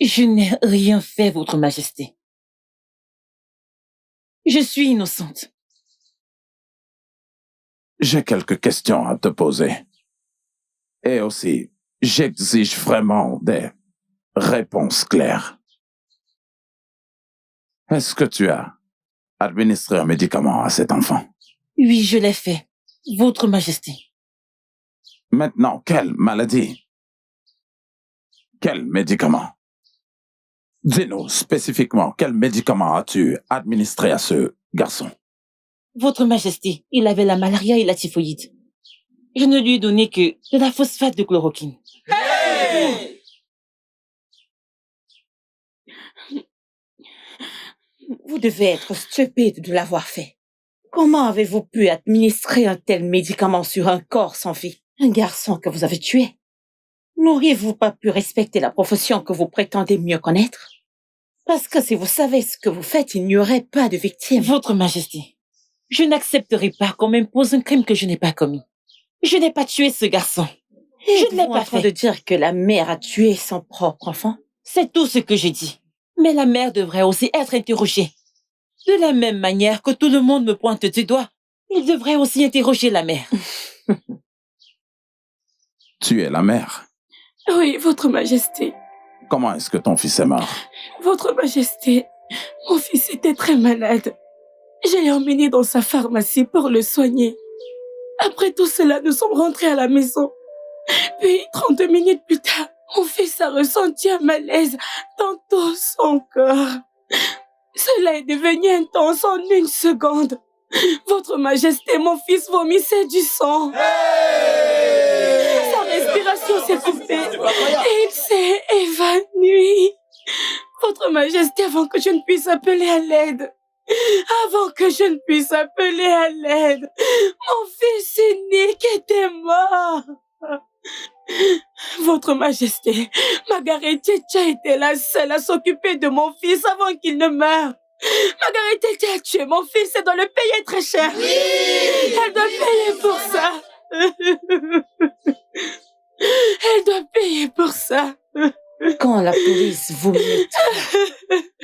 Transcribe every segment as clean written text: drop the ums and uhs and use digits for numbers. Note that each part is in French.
Je n'ai rien fait, Votre Majesté. Je suis innocente. J'ai quelques questions à te poser. Et aussi, j'exige vraiment des réponses claires. Est-ce que tu as administré un médicament à cet enfant? Oui, je l'ai fait, Votre Majesté. Maintenant, quelle maladie? Quel médicament? Dis-nous spécifiquement, quel médicament as-tu administré à ce garçon? Votre Majesté, il avait la malaria et la typhoïde. Je ne lui ai donné que de la phosphate de chloroquine. Hey! Vous devez être stupide de l'avoir fait. Comment avez-vous pu administrer un tel médicament sur un corps sans vie? Un garçon que vous avez tué? N'auriez-vous pas pu respecter la profession que vous prétendez mieux connaître? Parce que si vous savez ce que vous faites, il n'y aurait pas de victime. Votre Majesté, je n'accepterai pas qu'on m'impose un crime que je n'ai pas commis. Je n'ai pas tué ce garçon. Je ne l'ai pas en train fait. de dire que la mère a tué son propre enfant? C'est tout ce que j'ai dit. Mais la mère devrait aussi être interrogée. De la même manière que tout le monde me pointe du doigt, il devrait aussi interroger la mère. Tu es la mère. Oui, Votre Majesté. Comment est-ce que ton fils est mort? Votre Majesté, mon fils était très malade. Je l'ai emmené dans sa pharmacie pour le soigner. Après tout cela, nous sommes rentrés à la maison. Puis, 30 minutes plus tard, mon fils a ressenti un malaise dans tout son corps. Cela est devenu intense en 1 seconde. Votre Majesté, mon fils vomissait du sang. Hey! Sa respiration s'est coupée et il s'est évanoui. Votre Majesté, avant que je ne puisse appeler à l'aide, mon fils unique était mort. Votre Majesté, Margaret Thatcher était la seule à s'occuper de mon fils avant qu'il ne meure. Margaret Thatcher a tué mon fils et doit le payer très cher. Oui! Elle doit payer pour ça. Elle doit payer pour ça. Quand la police vous mettra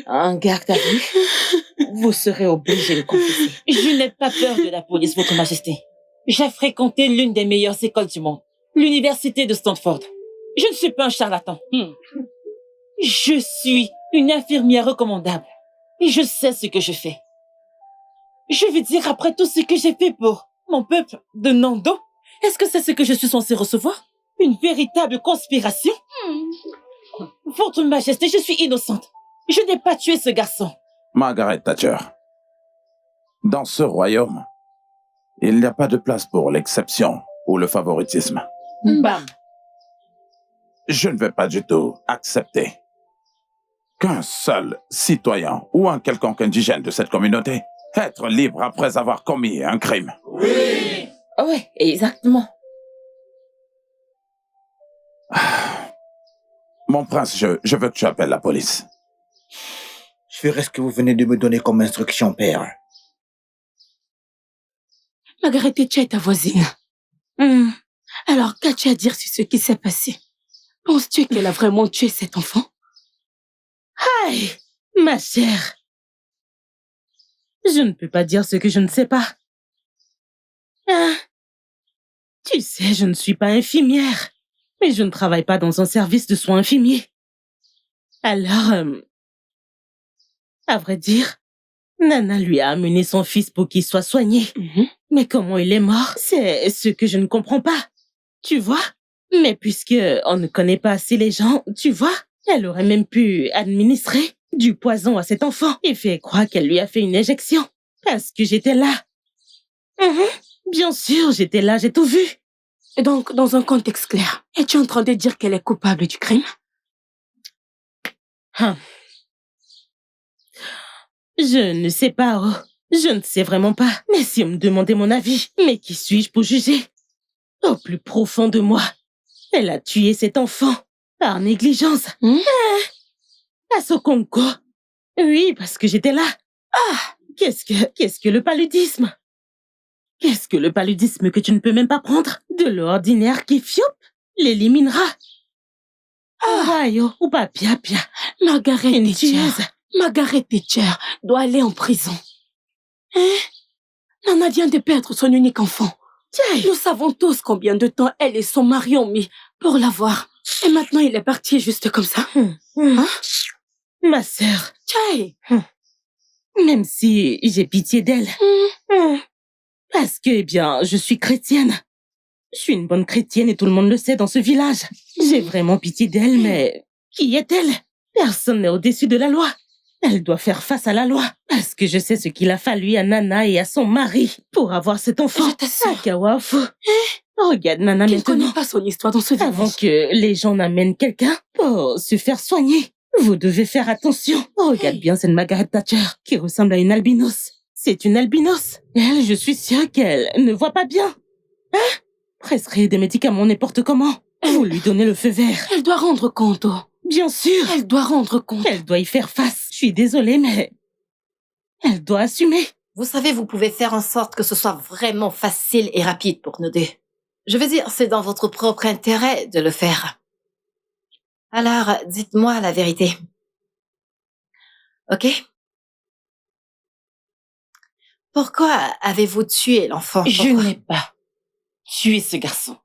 en garde à vue, vous serez obligé de confesser. Je n'ai pas peur de la police, Votre Majesté. J'ai fréquenté l'une des meilleures écoles du monde, l'université de Stanford. Je ne suis pas un charlatan. Je suis une infirmière recommandable. Et je sais ce que je fais. Je veux dire, après tout ce que j'ai fait pour mon peuple de Nando, est-ce que c'est ce que je suis censée recevoir? Une véritable conspiration? Votre Majesté, je suis innocente. Je n'ai pas tué ce garçon. Margaret Thatcher, dans ce royaume, il n'y a pas de place pour l'exception ou le favoritisme. Bam! Je ne vais pas du tout accepter qu'un seul citoyen ou un quelconque indigène de cette communauté être libre après avoir commis un crime. Oui! Oui, exactement. Mon prince, je veux que tu appelles la police. Je ferai ce que vous venez de me donner comme instruction, père. Margaret Thatcher est ta voisine. Alors, qu'as-tu à dire sur ce qui s'est passé? Penses-tu qu'elle a vraiment tué cet enfant? Aïe, ma chère. Je ne peux pas dire ce que je ne sais pas. Tu sais, je ne suis pas infirmière, mais je ne travaille pas dans un service de soins infirmiers. Alors, à vrai dire, Nana lui a amené son fils pour qu'il soit soigné. Mais comment il est mort, c'est ce que je ne comprends pas. Tu vois? Mais puisque on ne connaît pas assez les gens, tu vois? Elle aurait même pu administrer du poison à cet enfant et faire croire qu'elle lui a fait une injection. Parce que j'étais là. Bien sûr, j'étais là, j'ai tout vu. Et donc, dans un contexte clair, es-tu en train de dire qu'elle est coupable du crime? Je ne sais pas, oh. Je ne sais vraiment pas. Mais si on me demandait mon avis, mais qui suis-je pour juger? Au plus profond de moi, elle a tué cet enfant par négligence. À Sokonko. Oui, parce que j'étais là. Qu'est-ce que le paludisme? Qu'est-ce que le paludisme que tu ne peux même pas prendre? De l'ordinaire qui fioup l'éliminera. Ayo, ou pas pia. Margaret Une Thatcher. tueuse. Margaret Thatcher doit aller en prison. Hein? Nana vient de perdre son unique enfant. Tiens, Nous savons tous combien de temps elle et son mari ont mis pour l'avoir. Et maintenant, il est parti juste comme ça. Hein? ma sœur, Tchai! même si j'ai pitié d'elle, parce que, eh bien, je suis chrétienne. Je suis une bonne chrétienne et tout le monde le sait dans ce village. J'ai vraiment pitié d'elle, mais qui est-elle? Personne n'est au-dessus de la loi. Elle doit faire face à la loi, parce que je sais ce qu'il a fallu à Nana et à son mari pour avoir cet enfant. Je t'assure. Akawafu. Regarde Nana Tu ne connais maintenant. pas son histoire dans ce village. Avant que les gens n'amènent quelqu'un pour se faire soigner, vous devez faire attention. Regarde bien cette Margaret Thatcher qui ressemble à une albinos. C'est une albinos. Elle, je suis sûre qu'elle ne voit pas bien. Hein? Prescrire des médicaments n'importe comment. Vous lui donnez le feu vert. Elle doit rendre compte. Bien sûr. Elle doit rendre compte. Elle doit y faire face. Je suis désolée, mais elle doit assumer. Vous savez, vous pouvez faire en sorte que ce soit vraiment facile et rapide pour nous deux. Je veux dire, c'est dans votre propre intérêt de le faire. Alors, dites-moi la vérité. Ok? Pourquoi avez-vous tué l'enfant? Je Pourquoi? n'ai pas tué ce garçon.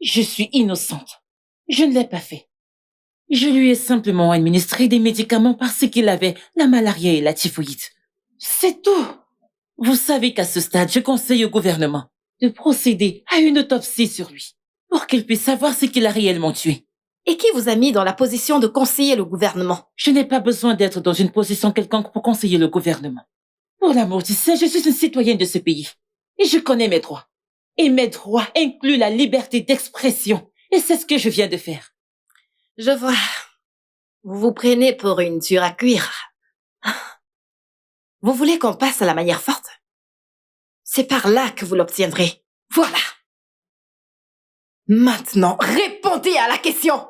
Je suis innocente. Je ne l'ai pas fait. Je lui ai simplement administré des médicaments parce qu'il avait la malaria et la typhoïde. C'est tout. Vous savez qu'à ce stade, je conseille au gouvernement de procéder à une autopsie sur lui pour qu'il puisse savoir ce qu'il a réellement tué. Et qui vous a mis dans la position de conseiller le gouvernement? Je n'ai pas besoin d'être dans une position quelconque pour conseiller le gouvernement. Pour l'amour du ciel, je suis une citoyenne de ce pays. Et je connais mes droits. Et mes droits incluent la liberté d'expression. Et c'est ce que je viens de faire. Je vois. Vous vous prenez pour une dure à cuire. Vous voulez qu'on passe à la manière forte? C'est par là que vous l'obtiendrez. Voilà. Maintenant, répondez à la question.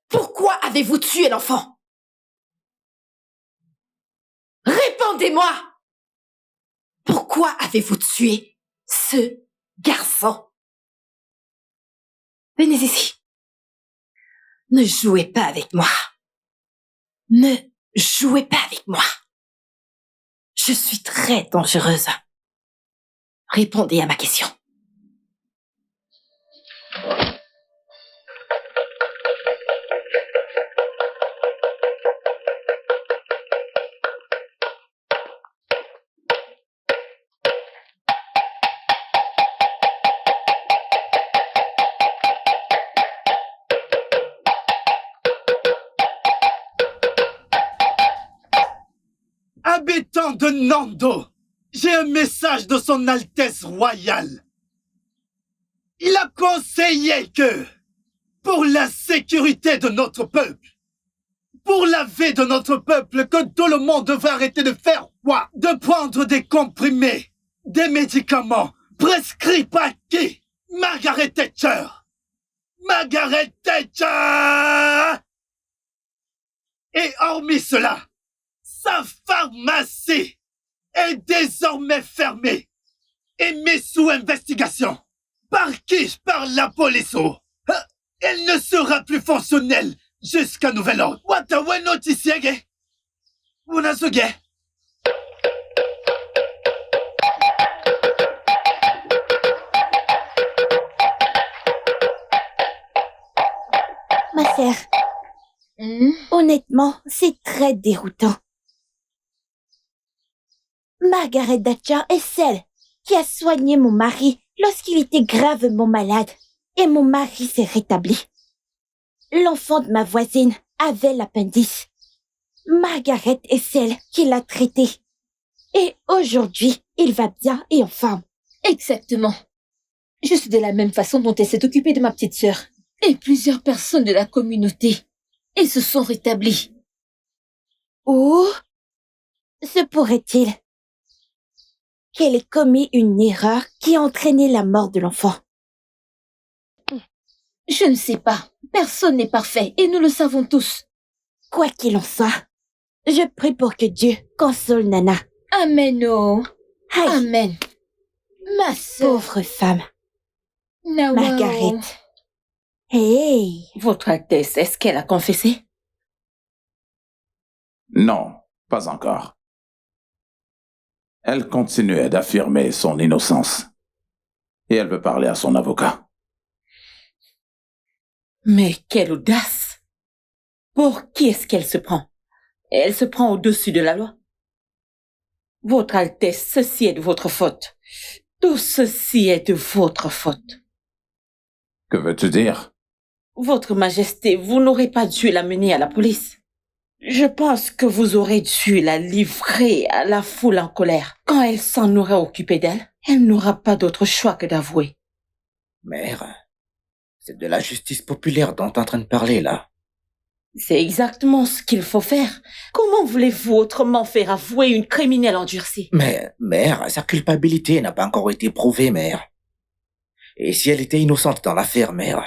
Pourquoi avez-vous tué l'enfant? Répondez-moi. Pourquoi avez-vous tué ce garçon? Venez ici. Ne jouez pas avec moi. Ne jouez pas avec moi. Je suis très dangereuse. Répondez à ma question. Habitants de Nando, j'ai un message de son Altesse royale. Il a conseillé que, pour la sécurité de notre peuple, pour la vie de notre peuple, que tout le monde devrait arrêter de faire quoi? De prendre des comprimés, des médicaments prescrits par qui? Margaret Thatcher. Margaret Thatcher! Et hormis cela, sa pharmacie est désormais fermée et mise sous investigation. Par qui? Par la police. Elle ne sera plus fonctionnelle jusqu'à nouvel ordre. Watawe notisiege. Unasuge. Ma sœur, honnêtement, c'est très déroutant. Margaret Thatcher est celle qui a soigné mon mari lorsqu'il était gravement malade et mon mari s'est rétabli. L'enfant de ma voisine avait l'appendice. Margaret est celle qui l'a traité. Et aujourd'hui, il va bien et en forme. Exactement. Je suis de la même façon dont elle s'est occupée de ma petite sœur. Et plusieurs personnes de la communauté. Et se sont rétablies. Ou se pourrait-il qu'elle ait commis une erreur qui a entraîné la mort de l'enfant? Je ne sais pas. Personne n'est parfait et nous le savons tous. Quoi qu'il en soit, je prie pour que Dieu console Nana. Amen, oh. Aïe, Amen. Ma sœur. pauvre femme, Nawao. Margaret. Hey! Votre Altesse, est-ce qu'elle a confessé? Non, pas encore. Elle continuait d'affirmer son innocence. Et elle veut parler à son avocat. Mais quelle audace! Pour qui est-ce qu'elle se prend? Elle se prend au-dessus de la loi. Votre Altesse, ceci est de votre faute. Tout ceci est de votre faute. Que veux-tu dire? Votre Majesté, vous n'aurez pas dû la mener à la police. Je pense que vous aurez dû la livrer à la foule en colère. Quand elle s'en aura occupé d'elle, elle n'aura pas d'autre choix que d'avouer. Mère, c'est de la justice populaire dont t'es en train de parler, là. C'est exactement ce qu'il faut faire. Comment voulez-vous autrement faire avouer une criminelle endurcie? Mais, mère, sa culpabilité n'a pas encore été prouvée, mère. Et si elle était innocente dans l'affaire, mère?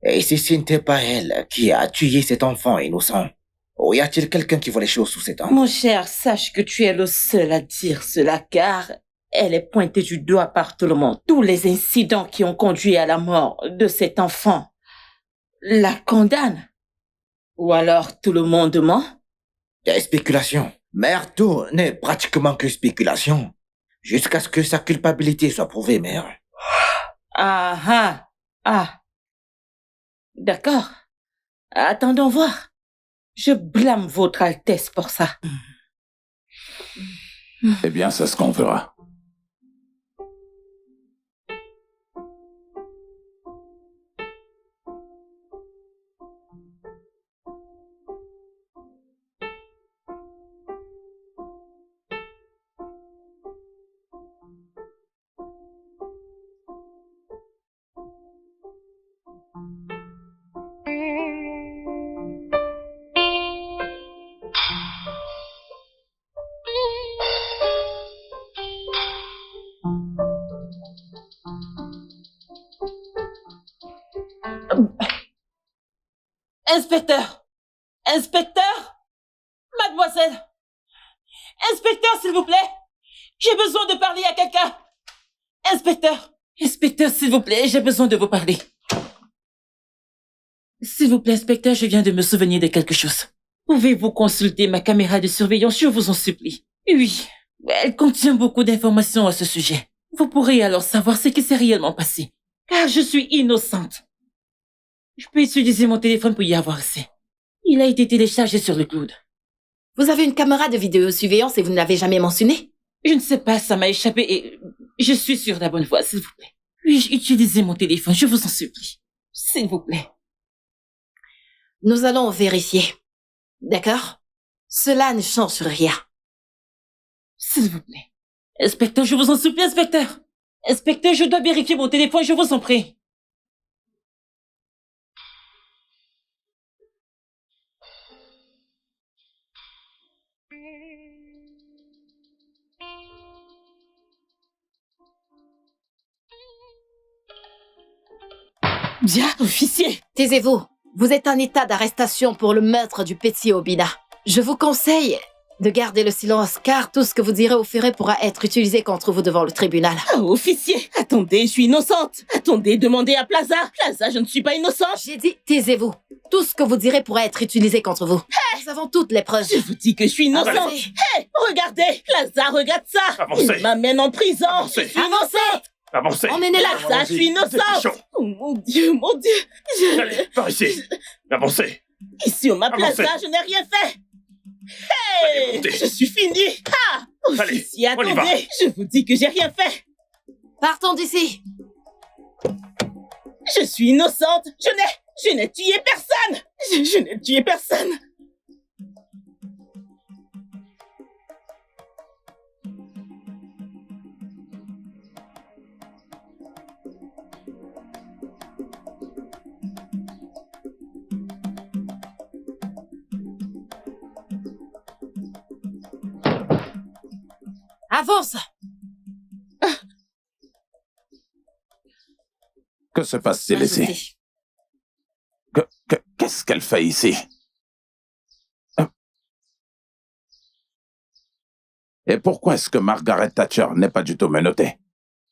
Et si ce n'était pas elle qui a tué cet enfant innocent? Ou y a-t-il quelqu'un qui voit les choses sous ses dents? Mon cher, sache que tu es le seul à dire cela, car elle est pointée du doigt par tout le monde. Tous les incidents qui ont conduit à la mort de cet enfant la condamnent. Ou alors tout le monde ment? Des spéculations. Mère, tout n'est pratiquement que jusqu'à ce que sa culpabilité soit prouvée, mère. Ah. D'accord. Attendons voir. Je blâme votre Altesse pour ça. Eh bien, c'est ce qu'on fera. Inspecteur! Inspecteur! Mademoiselle! Inspecteur, s'il vous plaît! J'ai besoin de parler à quelqu'un! Inspecteur! Inspecteur, s'il vous plaît, j'ai besoin de vous parler. S'il vous plaît, inspecteur, je viens de me souvenir de quelque chose. Pouvez-vous consulter ma caméra de surveillance, je vous en supplie? Oui, elle contient beaucoup d'informations à ce sujet. Vous pourrez alors savoir ce qui s'est réellement passé. Car je suis innocente. Je peux utiliser mon téléphone pour y avoir accès. Il a été téléchargé sur le cloud. Vous avez une caméra de vidéosurveillance et vous ne l'avez jamais mentionné? Je ne sais pas, ça m'a échappé et je suis sur la bonne voie, s'il vous plaît. Puis-je utiliser mon téléphone, je vous en supplie. S'il vous plaît. Nous allons vérifier. D'accord? Cela ne change rien. S'il vous plaît. Inspecteur, je vous en supplie, inspecteur. Inspecteur, je dois vérifier mon téléphone, je vous en prie. Bien, officier. Taisez-vous. Vous êtes en état d'arrestation pour le meurtre du petit Obina. Je vous conseille de garder le silence, car tout ce que vous direz ou ferez pourra être utilisé contre vous devant le tribunal. Oh, officier, attendez, je suis innocente. Attendez, demandez à Plaza. Plaza, je ne suis pas innocente. J'ai dit, taisez-vous. Tout ce que vous direz pourra être utilisé contre vous. Nous avons toutes les preuves. Je vous dis que je suis innocente. Avancez. Hé, regardez, Plaza, regarde ça. Avancez. Il m'amène en prison. Avancez. Je suis innocente. Avancez. Emmenez-la. Plaza, je suis innocente. Oh mon Dieu, mon Dieu. Allez, par ici. Avancez. Ici, on m'appelle Avancez. Plaza, je n'ai rien fait. Allez, Hé, montez. je suis finie. Ah, Allez, officier, on y va. attendez, je vous dis que j'ai rien fait. Partons d'ici. Je suis innocente. Je n'ai tué personne. Je n'ai tué personne. Avance. Que se passe-t-il ici? Ajoutez. Qu'est-ce qu'elle fait ici? Et pourquoi est-ce que Margaret Thatcher n'est pas du tout menottée?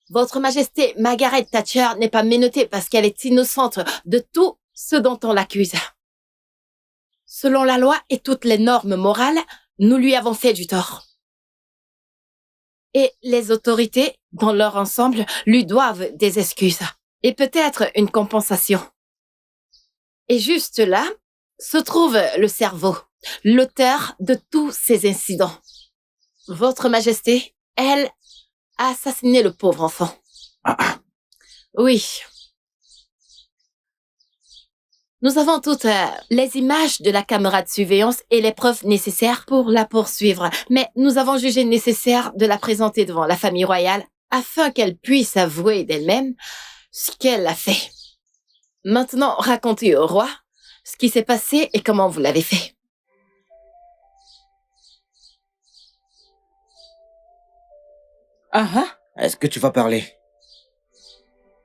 Votre Majesté, Margaret Thatcher n'est pas menottée parce qu'elle est innocente de tout ce dont on l'accuse. Selon la loi et toutes les normes morales, nous lui avons fait du tort. Et les autorités, dans leur ensemble, lui doivent des excuses et peut-être une compensation. Et juste là, se trouve le cerveau, l'auteur de tous ces incidents. Votre Majesté, elle, a assassiné le pauvre enfant. Oui. Nous avons toutes les images de la caméra de surveillance et les preuves nécessaires pour la poursuivre. Mais nous avons jugé nécessaire de la présenter devant la famille royale afin qu'elle puisse avouer d'elle-même ce qu'elle a fait. Maintenant, racontez au roi ce qui s'est passé et comment vous l'avez fait. Est-ce que tu vas parler?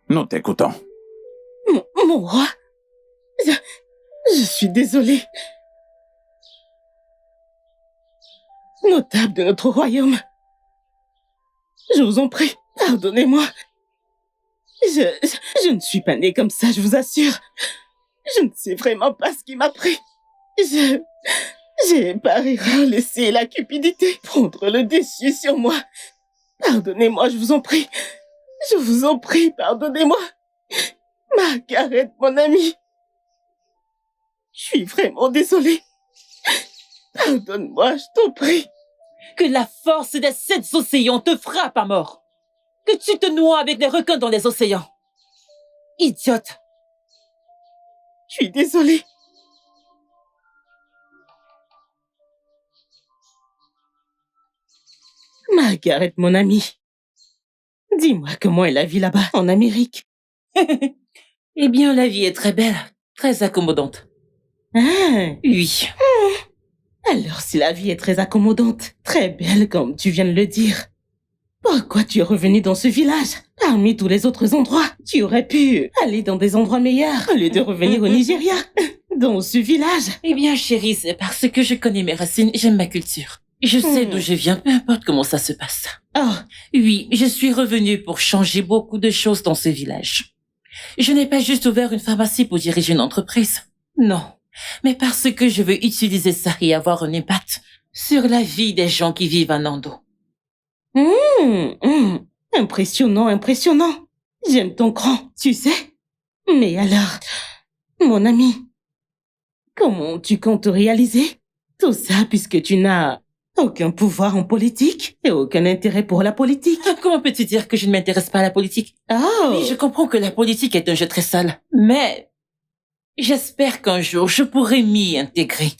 Nous t'écoutons. Mon roi, je suis désolée. Notable de notre royaume, je vous en prie, pardonnez-moi. Je ne suis pas née comme ça, je vous assure. Je ne sais vraiment pas ce qui m'a pris. J'ai par erreur laissé la cupidité prendre le dessus sur moi. Pardonnez-moi, je vous en prie. Je vous en prie, pardonnez-moi. Margaret, mon amie. Je suis vraiment désolée. Pardonne-moi, je t'en prie. Que la force des 7 océans te frappe à mort. Que tu te noies avec les requins dans les océans. Idiote. Je suis désolée. Margaret, mon amie. Dis-moi comment est la vie là-bas, en Amérique. Eh bien, la vie est très belle, très accommodante. Ah, Oui. alors si la vie est très accommodante, très belle comme tu viens de le dire, pourquoi tu es revenu dans ce village? Parmi tous les autres endroits, tu aurais pu aller dans des endroits meilleurs au lieu de revenir au Nigeria, dans ce village. Eh bien, chérie, c'est parce que je connais mes racines, j'aime ma culture. Je sais d'où je viens, peu importe comment ça se passe. Oh, Oui, je suis revenue pour changer beaucoup de choses dans ce village. Je n'ai pas juste ouvert une pharmacie pour diriger une entreprise. Non, mais parce que je veux utiliser ça et avoir un impact sur la vie des gens qui vivent à Nando. impressionnant, impressionnant. J'aime ton cran, tu sais. Mais alors, mon ami, comment tu comptes réaliser tout ça puisque tu n'as aucun pouvoir en politique et aucun intérêt pour la politique? Comment peux-tu dire que je ne m'intéresse pas à la politique? Oh, Oui, je comprends que la politique est un jeu très sale, mais j'espère qu'un jour je pourrai m'y intégrer.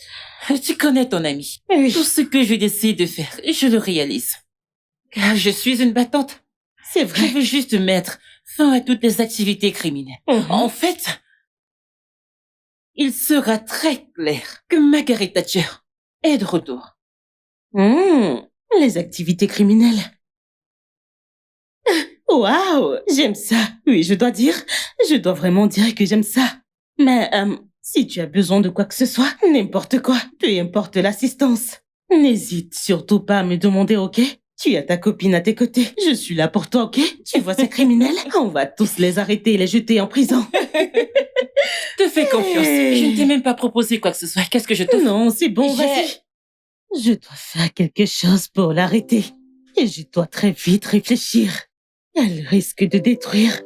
Tu connais ton ami. oui. Tout ce que je décide de faire, je le réalise. Car je suis une battante. C'est Je vrai. veux juste mettre fin à toutes les activités criminelles. En fait, il sera très clair que Margaret Thatcher est de retour. Les activités criminelles. Waouh, j'aime ça. Oui, je dois vraiment dire que j'aime ça. Mais si tu as besoin de quoi que ce soit, n'importe quoi, peu importe l'assistance, n'hésite surtout pas à me demander, ok? Tu as ta copine à tes côtés. Je suis là pour toi, ok? Tu vois ces criminels? On va tous les arrêter et les jeter en prison. Te fais confiance. Je ne t'ai même pas proposé quoi que ce soit. Qu'est-ce que je te fais? Non, c'est bon, vas-y. Je dois faire quelque chose pour l'arrêter. Et je dois très vite réfléchir. Elle risque de détruire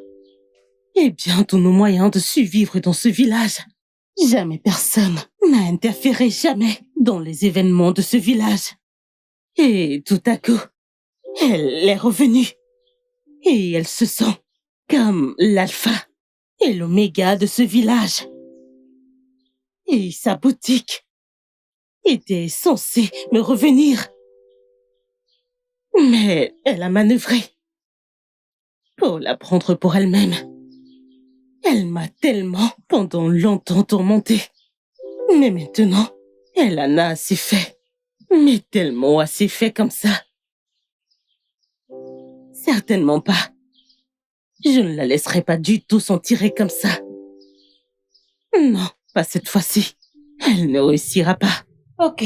bien tous nos moyens de survivre dans ce village. Jamais personne n'a interféré jamais dans les événements de ce village. Et tout à coup, elle est revenue. Et elle se sent comme l'alpha et l'oméga de ce village. Et sa boutique était censée me revenir. Mais elle a manœuvré pour la prendre pour elle-même. Elle m'a tellement, pendant longtemps tourmentée. Mais maintenant, elle en a assez fait. Mais tellement assez fait comme ça. Certainement pas. Je ne la laisserai pas du tout s'en tirer comme ça. Non, pas cette fois-ci. Elle ne réussira pas. Ok.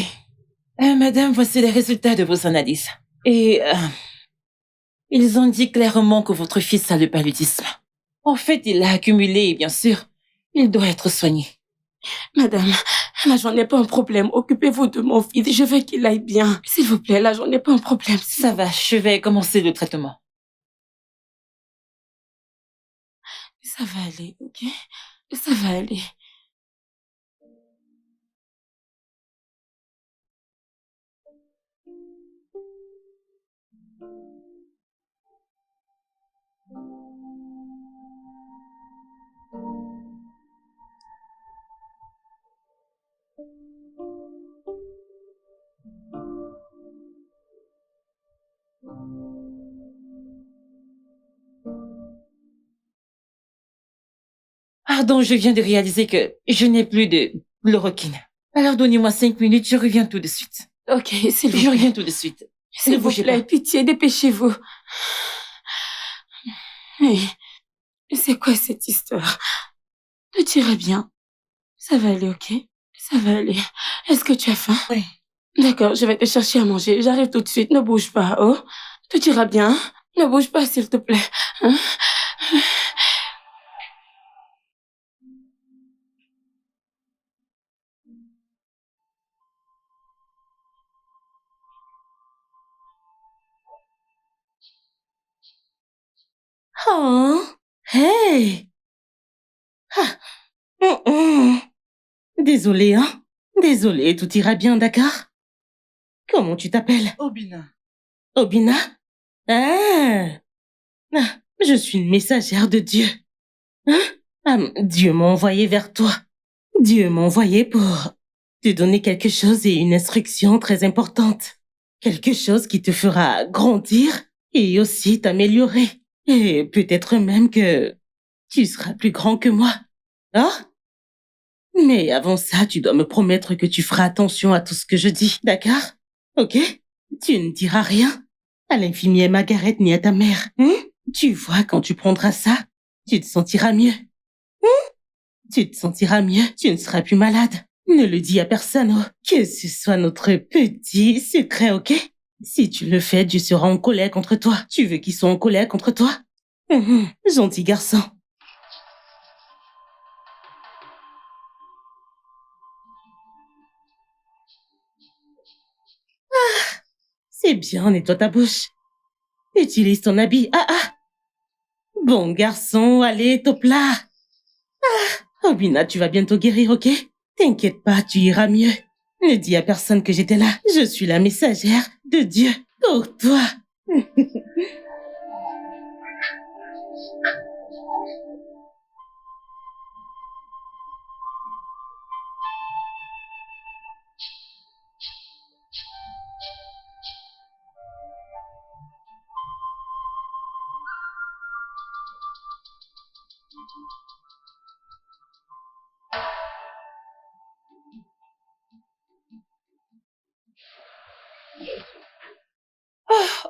Madame, voici les résultats de vos analyses. Et ils ont dit clairement que votre fils a le paludisme. En fait, il a accumulé, bien sûr, Il doit être soigné. Madame, là, j'en ai pas un problème. Occupez-vous de mon fils. Je veux qu'il aille bien. S'il vous plaît, là, j'en ai pas un problème. Ça va, je vais commencer le traitement. Ça va aller, ok? Ça va aller. Pardon, je viens de réaliser que je n'ai plus de chloroquine. Alors donnez-moi 5 minutes, je reviens tout de suite. Ok, s'il vous Je plaît. reviens tout de suite. S'il vous plaît, pitié, dépêchez-vous. Oui. C'est quoi cette histoire? Tout ira bien. Ça va aller, ok? Ça va aller. Est-ce que tu as faim? Oui. D'accord, je vais te chercher à manger. J'arrive tout de suite. Ne bouge pas, oh? Tout ira bien. Ne bouge pas, s'il te plaît. Hein? Oh, hey. Ah. Désolée, hein. Désolée, tout ira bien, d'accord? Comment tu t'appelles? Obina. Obina? Ah. Ah, je suis une messagère de Dieu. Hein? Ah, Dieu m'a envoyé vers toi. Dieu m'a envoyé pour te donner quelque chose et une instruction très importante. Quelque chose qui te fera grandir et aussi t'améliorer. Et peut-être même que tu seras plus grand que moi. Hein? Mais avant ça, tu dois me promettre que tu feras attention à tout ce que je dis, d'accord? Ok? Tu ne diras rien à l'infirmière Margaret ni à ta mère. Tu vois, quand tu prendras ça, tu te sentiras mieux. Tu te sentiras mieux, tu ne seras plus malade. Ne le dis à personne, oh. Que ce soit notre petit secret, ok? Si tu le fais, Dieu sera en colère contre toi. Tu veux qu'ils soient en colère contre toi? Gentil garçon. Ah, c'est bien, nettoie ta bouche. Utilise ton habit. Bon garçon, allez, top là. Obina, tu vas bientôt guérir, ok? T'inquiète pas, tu iras mieux. Ne dis à personne que j'étais là. Je suis la messagère de Dieu pour toi.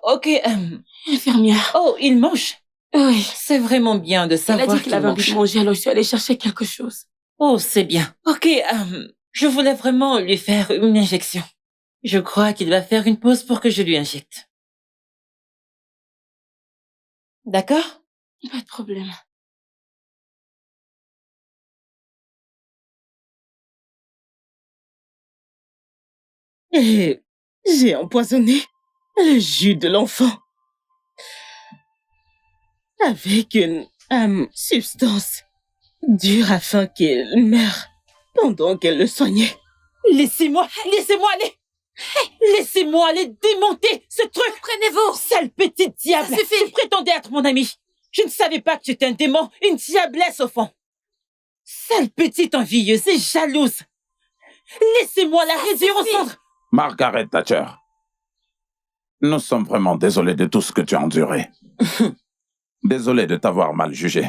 Ok, Infirmière. oh, il mange. Oui. C'est vraiment bien de Il a savoir dit qu'il qu'il avait envie mange. de manger, alors je suis allée chercher quelque chose. Oh, c'est bien. Ok, je voulais vraiment lui faire une injection. Je crois qu'il va faire une pause pour que je lui injecte. D'accord? Pas de problème. Et j'ai empoisonné le jus de l'enfant avec une substance dure afin qu'il meure pendant qu'elle le soignait. Laissez-moi aller. Laissez-moi aller démonter ce truc. Prenez-vous. Sale petite diable. Ça suffit. Tu prétendais être mon ami. Je ne savais pas que tu étais un démon, une diablesse au fond. Sale petite envieuse et jalouse. Laissez-moi la réduire aux cendres. Margaret Thatcher, nous sommes vraiment désolés de tout ce que tu as enduré. Désolés de t'avoir mal jugé.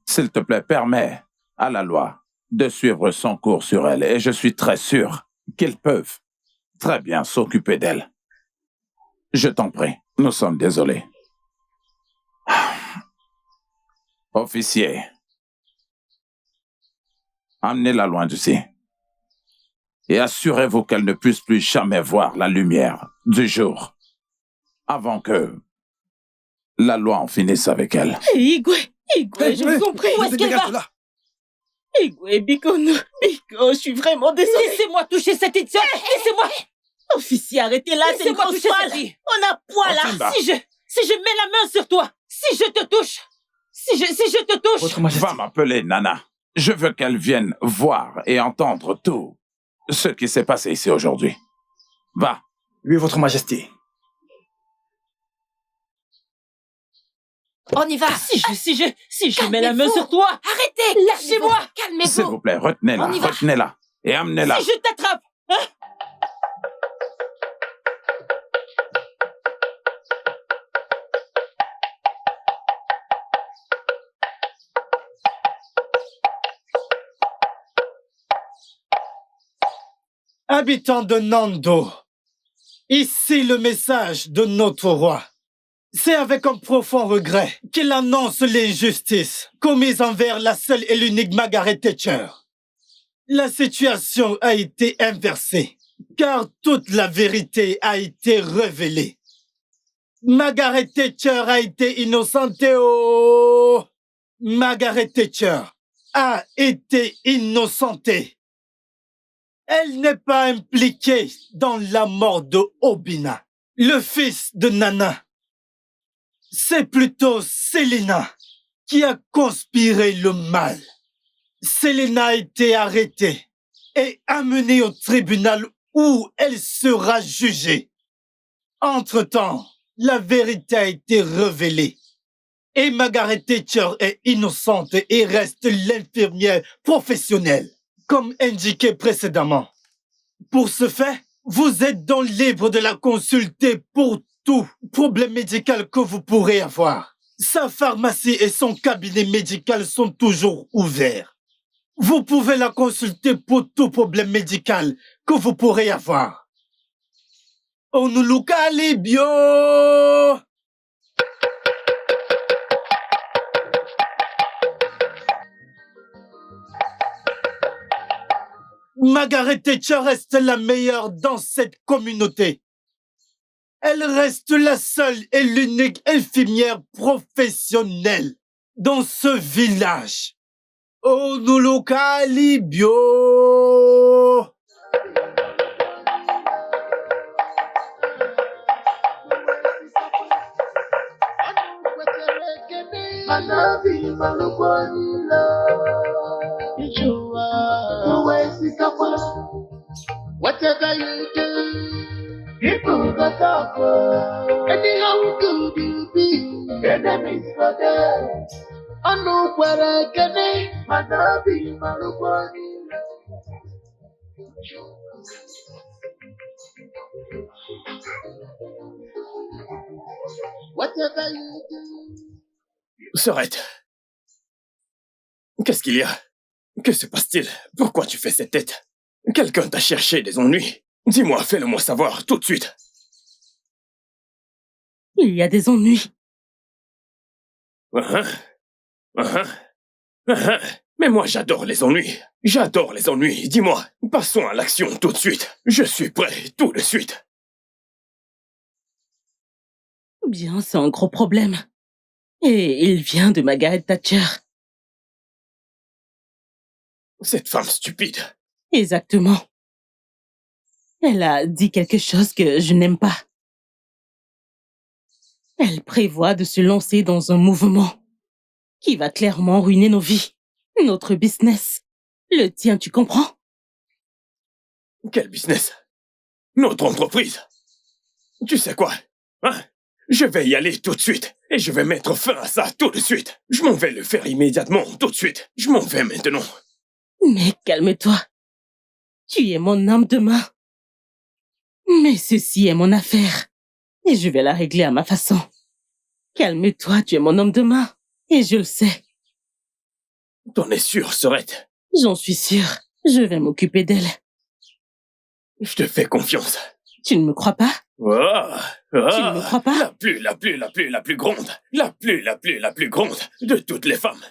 S'il te plaît, permets à la loi de suivre son cours sur elle et je suis très sûr qu'ils peuvent très bien s'occuper d'elle. Je t'en prie, nous sommes désolés. Officier, emmenez-la loin d'ici. Et assurez-vous qu'elle ne puisse plus jamais voir la lumière du jour avant que la loi en finisse avec elle. Igwe, je vous en prie. Où est-ce qu'elle va? Igwe, Biko, je suis vraiment désolée. Laissez-moi toucher cette idiote. Laissez-moi. Officier, arrêtez là, c'est une Laissez-moi grosse toucher toile. cette fille. On a poids là. Mathilda. Si je mets la main sur toi, si je te touche, si je te touche. Votre Majesté. Va m'appeler Nana. Je veux qu'elle vienne voir et entendre tout ce qui s'est passé ici aujourd'hui. Va. Oui, Votre Majesté. On y va. Si je mets la main Calmez-vous. sur toi, Arrêtez. lâchez-moi. S'il Calmez-vous. vous plaît, retenez-la, On y va. retenez-la. Et amenez-la. Si je t'attrape. Habitants de Nando, ici le message de notre roi. C'est avec un profond regret qu'il annonce l'injustice commise envers la seule et l'unique Margaret Thatcher. La situation a été inversée, car toute la vérité a été révélée. Margaret Thatcher a été innocentée. Oh! Margaret Thatcher a été innocentée. Elle n'est pas impliquée dans la mort de Obina, le fils de Nana. C'est plutôt Selena qui a conspiré le mal. Selena a été arrêtée et amenée au tribunal où elle sera jugée. Entre-temps, la vérité a été révélée. Et Margaret Thatcher est innocente et reste l'infirmière professionnelle, comme indiqué précédemment. Pour ce fait, vous êtes donc libre de la consulter pour tout problème médical que vous pourrez avoir. Sa pharmacie et son cabinet médical sont toujours ouverts. Vous pouvez la consulter pour tout problème médical que vous pourrez avoir. Onulukali bio! Margaret Thatcher reste la meilleure dans cette communauté. Elle reste la seule et l'unique infirmière professionnelle dans ce village. Onulukali bio! Whatever you do, people go talk. Anyhow good you be, enemies for them. I know where I can be, Manabi Malukwani. Whatever you do. Sorette. Qu'est-ce qu'il y a? Que se passe-t-il? Pourquoi tu fais cette tête? Quelqu'un t'a cherché des ennuis? Dis-moi, fais-le-moi savoir tout de suite. Il y a des ennuis. Mais moi j'adore les ennuis. J'adore les ennuis. Dis-moi, passons à l'action tout de suite. Je suis prêt tout de suite. Bien, c'est un gros problème. Et il vient de Margaret Thatcher. Cette femme stupide. Exactement. Elle a dit quelque chose que je n'aime pas. Elle prévoit de se lancer dans un mouvement qui va clairement ruiner nos vies, notre business. Le tien, tu comprends? Quel business? Notre entreprise. Tu sais quoi? Hein? Je vais y aller tout de suite. Et je vais mettre fin à ça tout de suite. Je m'en vais le faire immédiatement, tout de suite. Je m'en vais maintenant. Mais calme-toi. Tu es mon homme de main. Mais ceci est mon affaire. Et je vais la régler à ma façon. Calme-toi, tu es mon homme de main. Et je le sais. T'en es sûr, Sorette? J'en suis sûre. Je vais m'occuper d'elle. Je te fais confiance. Tu ne me crois pas? Tu ne me crois pas? La plus grande. La plus grande de toutes les femmes.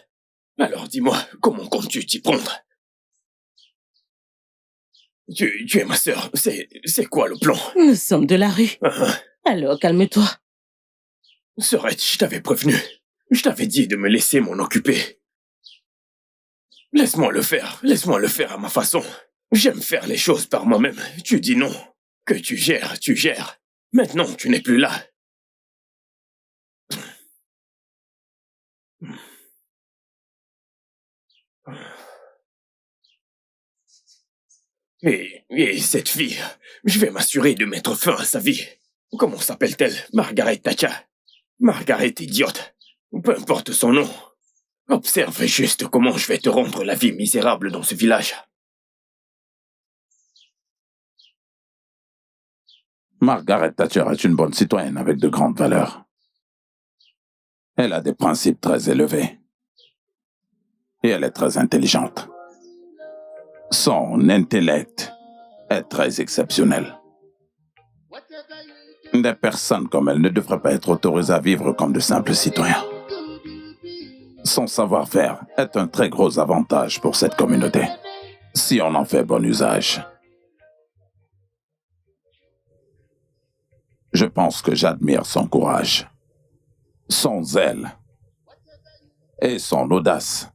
Alors dis-moi, comment comptes-tu t'y prendre? Tu es ma sœur. C'est quoi le plan? Nous sommes de la rue. Alors calme-toi. Sorette, je t'avais prévenu. Je t'avais dit de me laisser m'en occuper. Laisse-moi le faire à ma façon. J'aime faire les choses par moi-même. Tu dis non. Que tu gères, tu gères. Maintenant, tu n'es plus là. Et cette fille, je vais m'assurer de mettre fin à sa vie. Comment s'appelle-t-elle? Margaret Thatcher. Margaret idiote. Peu importe son nom. Observe juste comment je vais te rendre la vie misérable dans ce village. Margaret Thatcher est une bonne citoyenne avec de grandes valeurs. Elle a des principes très élevés. Et elle est très intelligente. Son intellect est très exceptionnel. Des personnes comme elle ne devraient pas être autorisées à vivre comme de simples citoyens. Son savoir-faire est un très gros avantage pour cette communauté, si on en fait bon usage. Je pense que j'admire son courage, son zèle et son audace.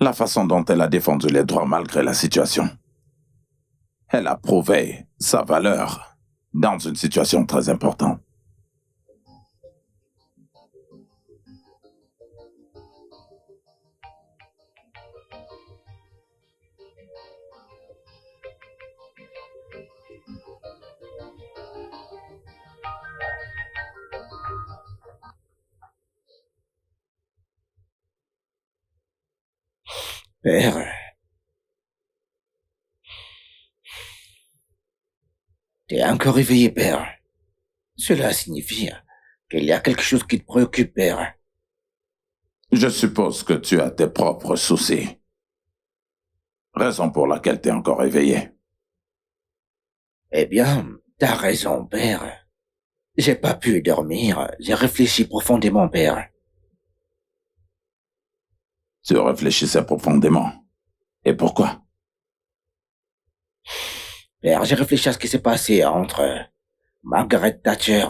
La façon dont elle a défendu les droits malgré la situation. Elle a prouvé sa valeur dans une situation très importante. Père. T'es encore éveillé, père. Cela signifie qu'il y a quelque chose qui te préoccupe, père. Je suppose que tu as tes propres soucis. Raison pour laquelle t'es encore éveillé. Eh bien, t'as raison, père. J'ai pas pu dormir. J'ai réfléchi profondément, père. Tu réfléchissais profondément. Et pourquoi? Père, j'ai réfléchi à ce qui s'est passé entre Margaret Thatcher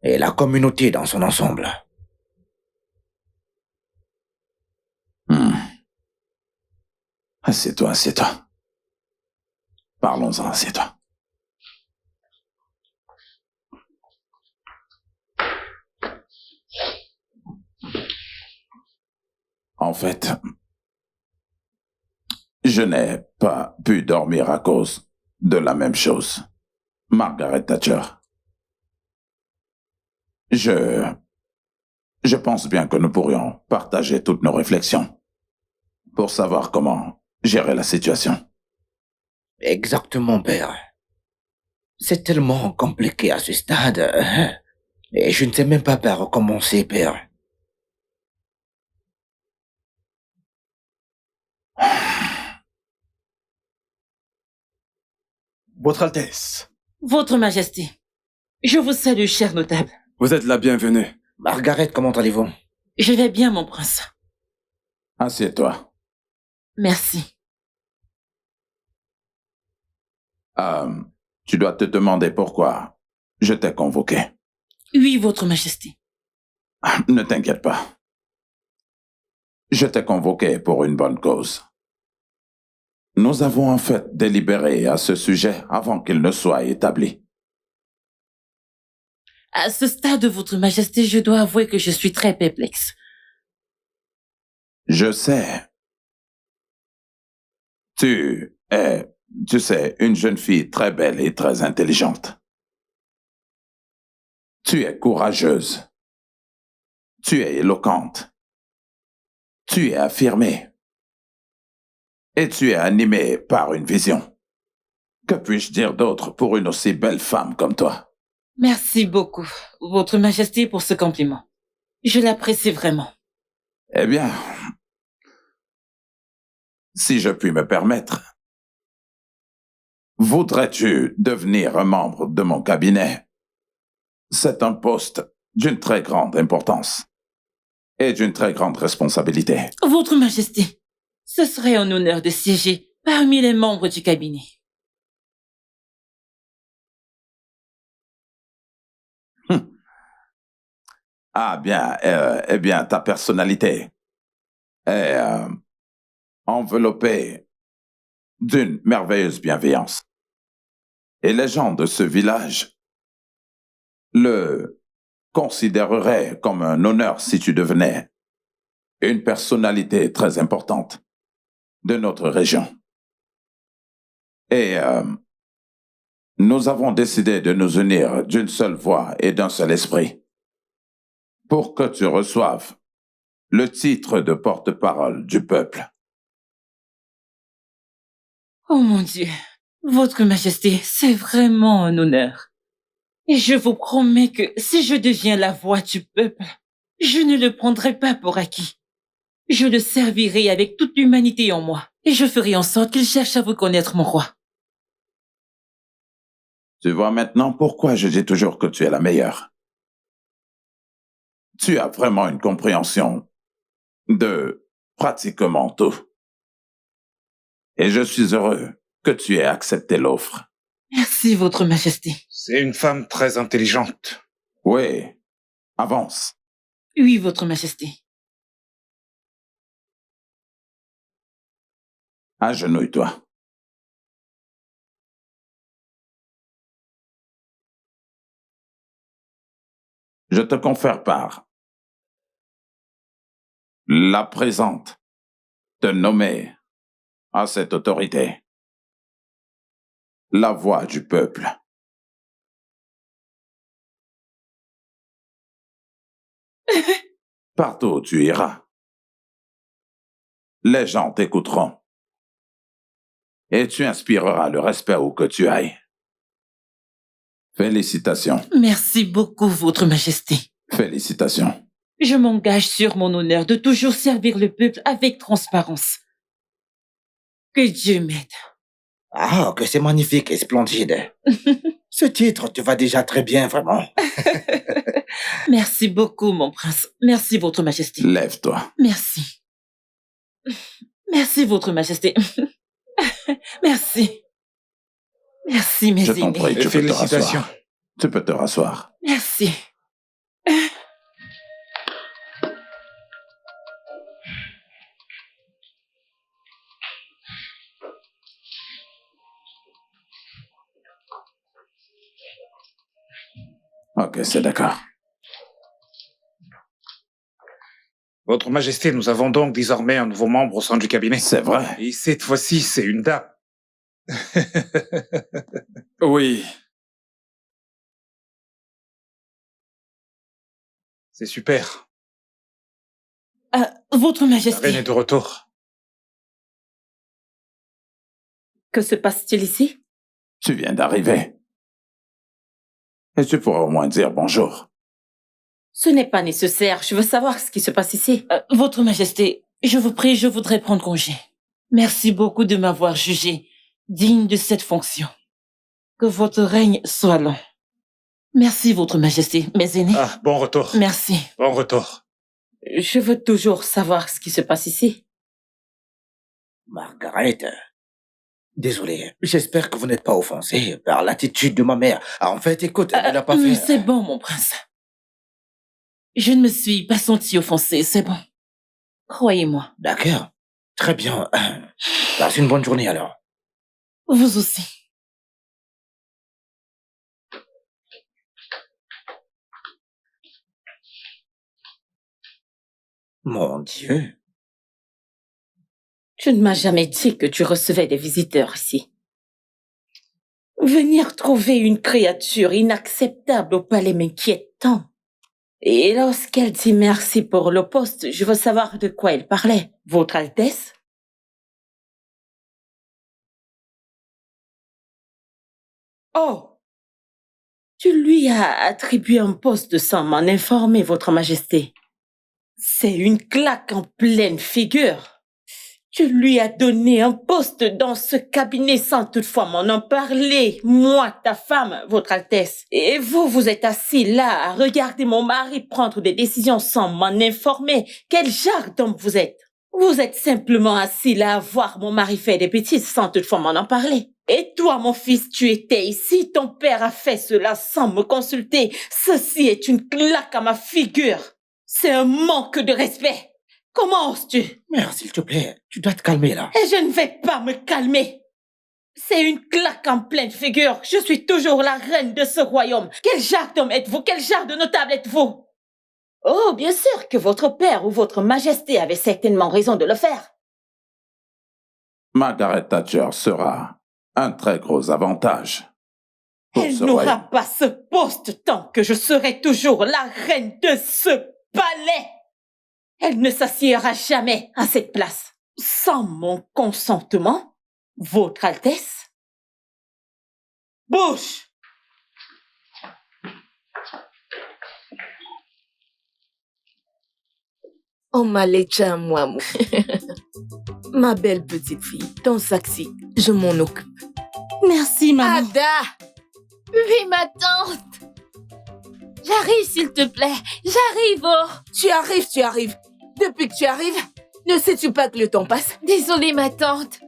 et la communauté dans son ensemble. Assieds-toi, assieds-toi. Parlons-en, assieds-toi. En fait, je n'ai pas pu dormir à cause de la même chose. Margaret Thatcher. Je pense bien que nous pourrions partager toutes nos réflexions pour savoir comment gérer la situation. Exactement, père. C'est tellement compliqué à ce stade. Et je ne sais même pas par où commencer, père. Votre Altesse. Votre Majesté, je vous salue, cher notable. Vous êtes la bienvenue. Margaret, comment allez-vous? Je vais bien, mon prince. Assieds-toi. Merci. Tu dois te demander pourquoi je t'ai convoqué. Oui, votre Majesté. Ne t'inquiète pas. Je t'ai convoqué pour une bonne cause. Nous avons en fait délibéré à ce sujet avant qu'il ne soit établi. À ce stade, votre Majesté, je dois avouer que je suis très perplexe. Je sais. Tu sais, une jeune fille très belle et très intelligente. Tu es courageuse. Tu es éloquente. Tu es affirmée. Et tu es animée par une vision. Que puis-je dire d'autre pour une aussi belle femme comme toi? Merci beaucoup, votre Majesté, pour ce compliment. Je l'apprécie vraiment. Eh bien, si je puis me permettre, voudrais-tu devenir un membre de mon cabinet? C'est un poste d'une très grande importance et d'une très grande responsabilité. Votre Majesté, ce serait un honneur de siéger parmi les membres du cabinet. Ah bien, eh bien, ta personnalité est enveloppé d'une merveilleuse bienveillance. Et les gens de ce village le considéreraient comme un honneur si tu devenais une personnalité très importante de notre région. Et nous avons décidé de nous unir d'une seule voix et d'un seul esprit pour que tu reçoives le titre de porte-parole du peuple. Oh mon Dieu, Votre Majesté, c'est vraiment un honneur. Et je vous promets que si je deviens la voix du peuple, je ne le prendrai pas pour acquis. Je le servirai avec toute l'humanité en moi, et je ferai en sorte qu'il cherche à reconnaître mon roi. Tu vois maintenant pourquoi je dis toujours que tu es la meilleure. Tu as vraiment une compréhension de pratiquement tout. Et je suis heureux que tu aies accepté l'offre. Merci, Votre Majesté. C'est une femme très intelligente. Oui, avance. Oui, Votre Majesté. Agenouille-toi. Je te confère par la présente te nommer à cette autorité la voix du peuple. Partout où tu iras, les gens t'écouteront et tu inspireras le respect où que tu ailles. Félicitations. Merci beaucoup, Votre Majesté. Félicitations. Je m'engage sur mon honneur de toujours servir le peuple avec transparence. Que Dieu m'aide. Ah, que c'est magnifique et splendide. Ce titre te va déjà très bien, vraiment. Merci beaucoup, mon prince. Merci, Votre Majesté. Lève-toi. Merci. Merci, Votre Majesté. Merci. Merci, mes Je t'en aînés. prie, tu peux te Félicitations. rasseoir. Tu peux te rasseoir. Merci. Ok, c'est d'accord. Votre Majesté, nous avons donc désormais un nouveau membre au sein du cabinet. C'est vrai. Et cette fois-ci, c'est une dame. Oui. C'est super. Votre La Majesté. reine est de retour. Que se passe-t-il ici? Tu viens d'arriver. Et tu pourras au moins dire bonjour. Ce n'est pas nécessaire. Je veux savoir ce qui se passe ici. Votre Majesté, je vous prie, je voudrais prendre congé. Merci beaucoup de m'avoir jugé digne de cette fonction. Que votre règne soit long. Merci, Votre Majesté, mes aînés. Ah, bon retour. Merci. Bon retour. Je veux toujours savoir ce qui se passe ici. Margaret, désolé, j'espère que vous n'êtes pas offensé par l'attitude de ma mère. Ah, en fait, écoute, elle n'a pas fait... C'est bon, mon prince. Je ne me suis pas sentie offensée, c'est bon. Croyez-moi. D'accord, très bien. Passe une bonne journée alors. Vous aussi. Mon Dieu. Tu ne m'as jamais dit que tu recevais des visiteurs ici. Venir trouver une créature inacceptable au palais m'inquiète tant. Et lorsqu'elle dit merci pour le poste, je veux savoir de quoi elle parlait. Votre Altesse? Oh! Tu lui as attribué un poste sans m'en informer, Votre Majesté. C'est une claque en pleine figure. Tu lui as donné un poste dans ce cabinet sans toutefois m'en en parler. Moi, ta femme, Votre Altesse. Et vous, vous êtes assis là à regarder mon mari prendre des décisions sans m'en informer. Quel genre d'homme vous êtes? Vous êtes simplement assis là à voir mon mari faire des bêtises sans toutefois m'en en parler. Et toi, mon fils, tu étais ici. Ton père a fait cela sans me consulter. Ceci est une claque à ma figure. C'est un manque de respect. Comment oses-tu? Mère, s'il te plaît, tu dois te calmer là. Et je ne vais pas me calmer. C'est une claque en pleine figure. Je suis toujours la reine de ce royaume. Quel genre d'homme êtes-vous? Quel genre de notable êtes-vous? Oh, bien sûr que votre père ou votre majesté avait certainement raison de le faire. Margaret Thatcher sera un très gros avantage. Elle n'aura pas ce poste tant que je serai toujours la reine de ce palais. Elle ne s'assiera jamais à cette place. Sans mon consentement, Votre Altesse. Bouche! On m'a laissé à moi, moi. Ma belle petite fille, ton sac-ci, je m'en occupe. Merci, maman. Ada! Oui, ma tante. J'arrive, s'il te plaît. J'arrive, oh. Tu arrives. Depuis que tu arrives, ne sais-tu pas que le temps passe? Désolée, ma tante.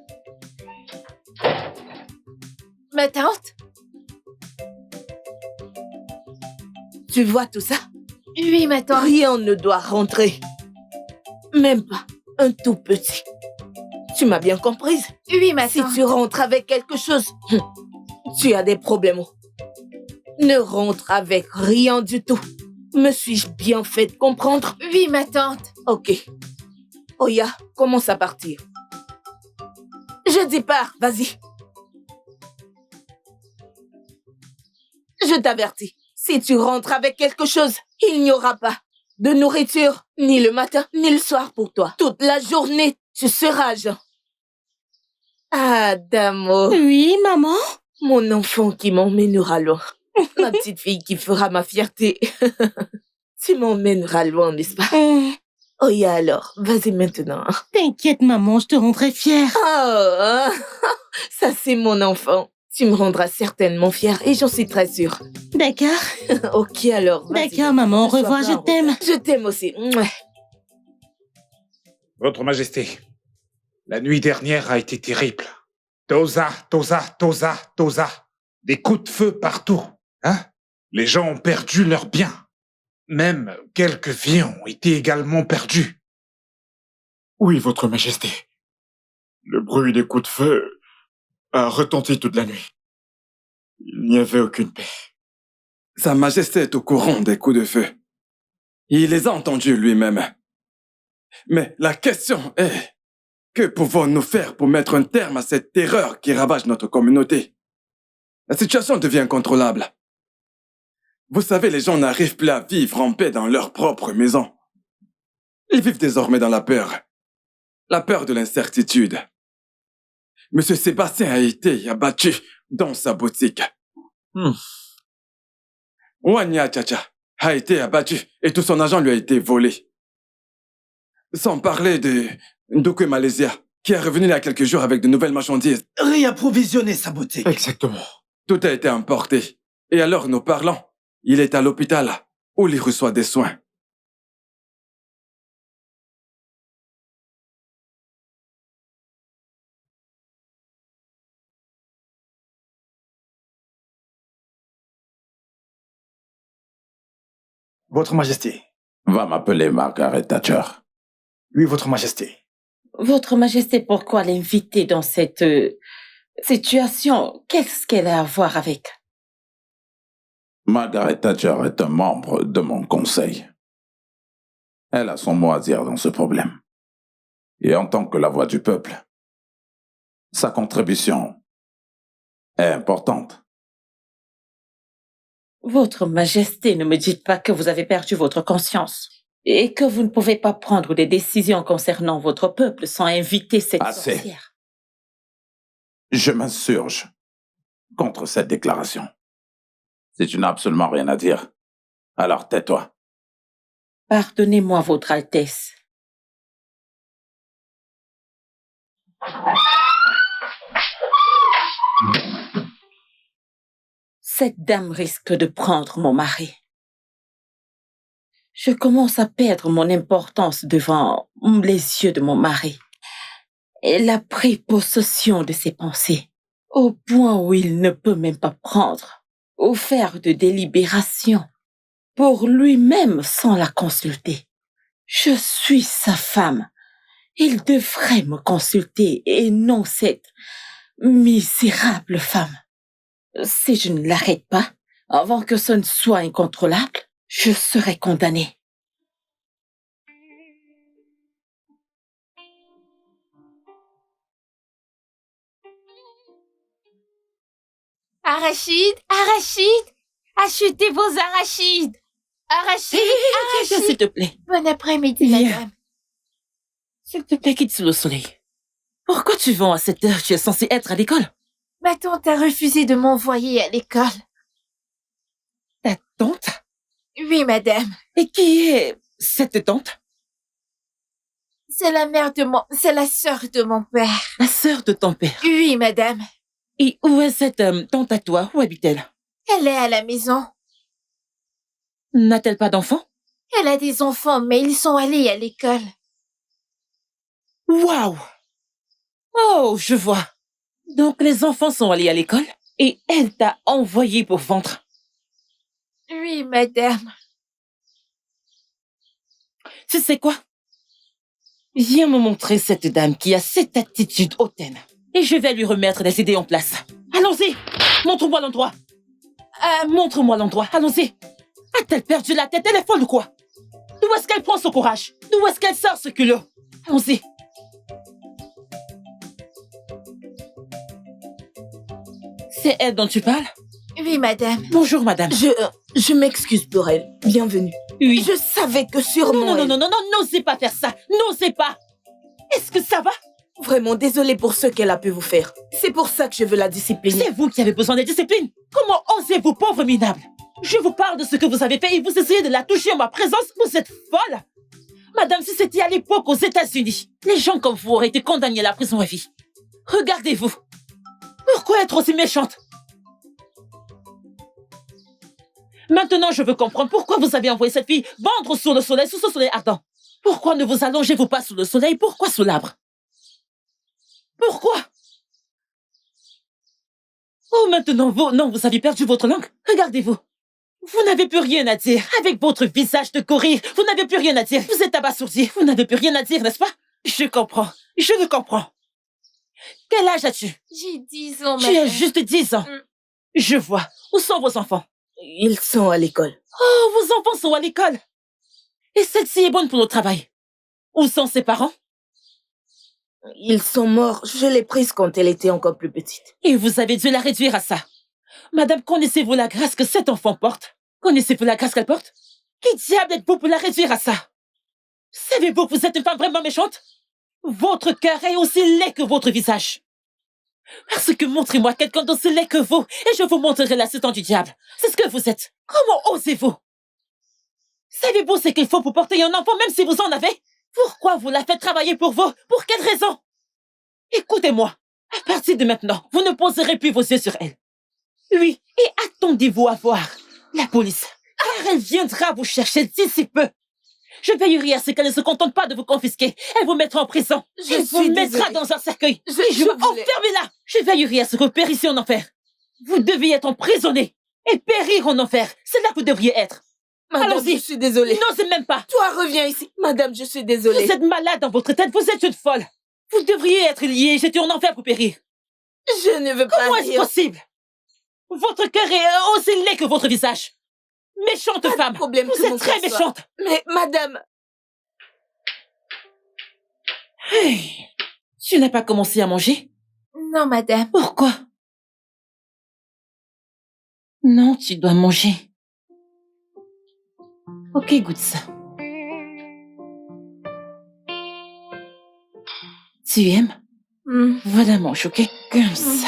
Ma tante? Tu vois tout ça? Oui, ma tante. Rien ne doit rentrer. Même pas un tout petit. Tu m'as bien comprise? Oui, ma Si tante. tu rentres avec quelque chose, tu as des problèmes. Ne rentre avec rien du tout. Me suis-je bien fait comprendre? Oui, ma tante. Ok. Oya, commence à partir. Je dis pars, vas-y. Je t'avertis, si tu rentres avec quelque chose, il n'y aura pas de nourriture, ni le matin, ni le soir pour toi. Toute la journée, tu seras à jeun. Adamo. Oui, maman? Mon enfant qui m'emmènera loin. Ma petite fille qui fera ma fierté. Tu m'emmèneras loin, n'est-ce pas? Oh, ya alors, vas-y maintenant. T'inquiète, maman, je te rendrai fière. Oh, ça c'est mon enfant. Tu me rendras certainement fière et j'en suis très sûre. D'accord. Ok alors, vas-y. D'accord, maman, au revoir, je t'aime. Je t'aime aussi. Mouah. Votre Majesté, la nuit dernière a été terrible. Tosa. Des coups de feu partout. Hein? Les gens ont perdu leurs biens. Même quelques vies ont été également perdues. Oui, Votre Majesté. Le bruit des coups de feu a retenti toute la nuit. Il n'y avait aucune paix. Sa Majesté est au courant des coups de feu. Il les a entendus lui-même. Mais la question est, que pouvons-nous faire pour mettre un terme à cette terreur qui ravage notre communauté? La situation devient incontrôlable. Vous savez, les gens n'arrivent plus à vivre en paix dans leur propre maison. Ils vivent désormais dans la peur de l'incertitude. Monsieur Sébastien a été abattu dans sa boutique. Wanya Chacha a été abattu et tout son argent lui a été volé. Sans parler de Ndoku Malaysia, qui est revenu il y a quelques jours avec de nouvelles marchandises. Réapprovisionner sa boutique. Exactement. Tout a été importé. Et alors, nous parlons, il est à l'hôpital où il reçoit des soins. Votre Majesté. Va m'appeler Margaret Thatcher. Oui, Votre Majesté. Votre Majesté, pourquoi l'inviter dans cette situation? Qu'est-ce qu'elle a à voir avec? Margaret Thatcher est un membre de mon conseil. Elle a son mot à dire dans ce problème. Et en tant que la voix du peuple, sa contribution est importante. Votre Majesté, ne me dites pas que vous avez perdu votre conscience et que vous ne pouvez pas prendre des décisions concernant votre peuple sans inviter cette sorcière. Je m'insurge contre cette déclaration. Si tu n'as absolument rien à dire, alors tais-toi. Pardonnez-moi, Votre Altesse. Cette dame risque de prendre mon mari. Je commence à perdre mon importance devant les yeux de mon mari. Elle a pris possession de ses pensées, au point où il ne peut même pas prendre ou faire de délibération pour lui-même sans la consulter. Je suis sa femme. Il devrait me consulter et non cette misérable femme. Si je ne l'arrête pas, avant que ce ne soit incontrôlable, je serai condamnée. Arachides, arachides, achetez vos arachides. Arachides, Viens, s'il te plaît. Bon après-midi, Viens. madame. S'il te plaît, quitte sous le soleil. Pourquoi tu vends à cette heure? Tu es censé être à l'école. Ma tante a refusé de m'envoyer à l'école. Ta tante? Oui, madame. Et qui est cette tante? C'est la sœur de mon père. La sœur de ton père. Oui, madame. Et où est cette tante à toi? Où habite-t-elle? Elle est à la maison. N'a-t-elle pas d'enfants? Elle a des enfants, mais ils sont allés à l'école. Waouh! Oh, je vois. Donc les enfants sont allés à l'école et elle t'a envoyé pour vendre. Oui, madame. Tu sais quoi? Viens me montrer cette dame qui a cette attitude hautaine. Et je vais lui remettre les idées en place. Allons-y! Montre-moi l'endroit. Montre-moi l'endroit. Allons-y. A-t-elle perdu la tête? Elle est folle ou quoi? D'où est-ce qu'elle prend ce courage? D'où est-ce qu'elle sort ce culot? Allons-y. C'est elle dont tu parles? Oui, madame. Bonjour, madame. Je m'excuse pour elle. Bienvenue. Oui. Je savais que sûrement Non, n'osez pas faire ça. N'osez pas. Est-ce que ça va? Vraiment désolée pour ce qu'elle a pu vous faire. C'est pour ça que je veux la discipliner. C'est vous qui avez besoin de discipline. Comment osez-vous, pauvre minable? Je vous parle de ce que vous avez fait et vous essayez de la toucher en ma présence. Vous êtes folle. Madame, si c'était à l'époque aux États-Unis, les gens comme vous auraient été condamnés à la prison à vie. Regardez-vous. Pourquoi être aussi méchante? Maintenant, je veux comprendre pourquoi vous avez envoyé cette fille vendre sous le soleil, sous ce soleil ardent. Pourquoi ne vous allongez-vous pas sous le soleil? Pourquoi sous l'arbre? Pourquoi? Oh, maintenant, vous avez perdu votre langue. Regardez-vous. Vous n'avez plus rien à dire. Avec votre visage de gorille, vous n'avez plus rien à dire. Vous êtes abasourdi. Vous n'avez plus rien à dire, n'est-ce pas? Je comprends. Je le comprends. Quel âge as-tu? J'ai 10 ans, Tu madame. as juste 10 ans. Je vois. Où sont vos enfants? Ils sont à l'école. Oh, vos enfants sont à l'école. Et celle-ci est bonne pour le travail. Où sont ses parents? Ils sont morts. Je l'ai prise quand elle était encore plus petite. Et vous avez dû la réduire à ça. Madame, connaissez-vous la grâce que cet enfant porte? Connaissez-vous la grâce qu'elle porte? Qui diable êtes-vous pour la réduire à ça? Savez-vous que vous êtes une femme vraiment méchante? Votre cœur est aussi laid que votre visage. Parce que montrez-moi quelqu'un d'aussi laid que vous, et je vous montrerai l'assistant du diable. C'est ce que vous êtes. Comment osez-vous? Savez-vous ce qu'il faut pour porter un enfant, même si vous en avez? Pourquoi vous la faites travailler pour vous? Pour quelle raison? Écoutez-moi. À partir de maintenant, vous ne poserez plus vos yeux sur elle. Oui, et attendez-vous à voir la police, car elle viendra vous chercher d'ici peu. Je veillerai à ce qu'elle ne se contente pas de vous confisquer. Elle vous mettra en prison. Elle vous mettra dans un cercueil. Je vous enfermer là. Je veillerai à ce que vous périssiez en enfer. Vous deviez être emprisonné et périr en enfer. C'est là que vous devriez être. Madame, Allons-y. je suis désolée. N'osez même pas. Toi, reviens ici. Madame, je suis désolée. Vous êtes malade dans votre tête. Vous êtes une folle. Vous devriez être lié et jeté en enfer pour périr. Je ne veux pas Comment est-ce rire. possible? Votre cœur est aussi laid que votre visage. Méchante femme. Problème Vous que mon êtes très cœur soit- méchante. Mais, madame, Hey, tu n'as pas commencé à manger? Non, madame. Pourquoi? Non, tu dois manger. Ok, goûte ça. Tu aimes? Voilà, mange, ok? Comme ça.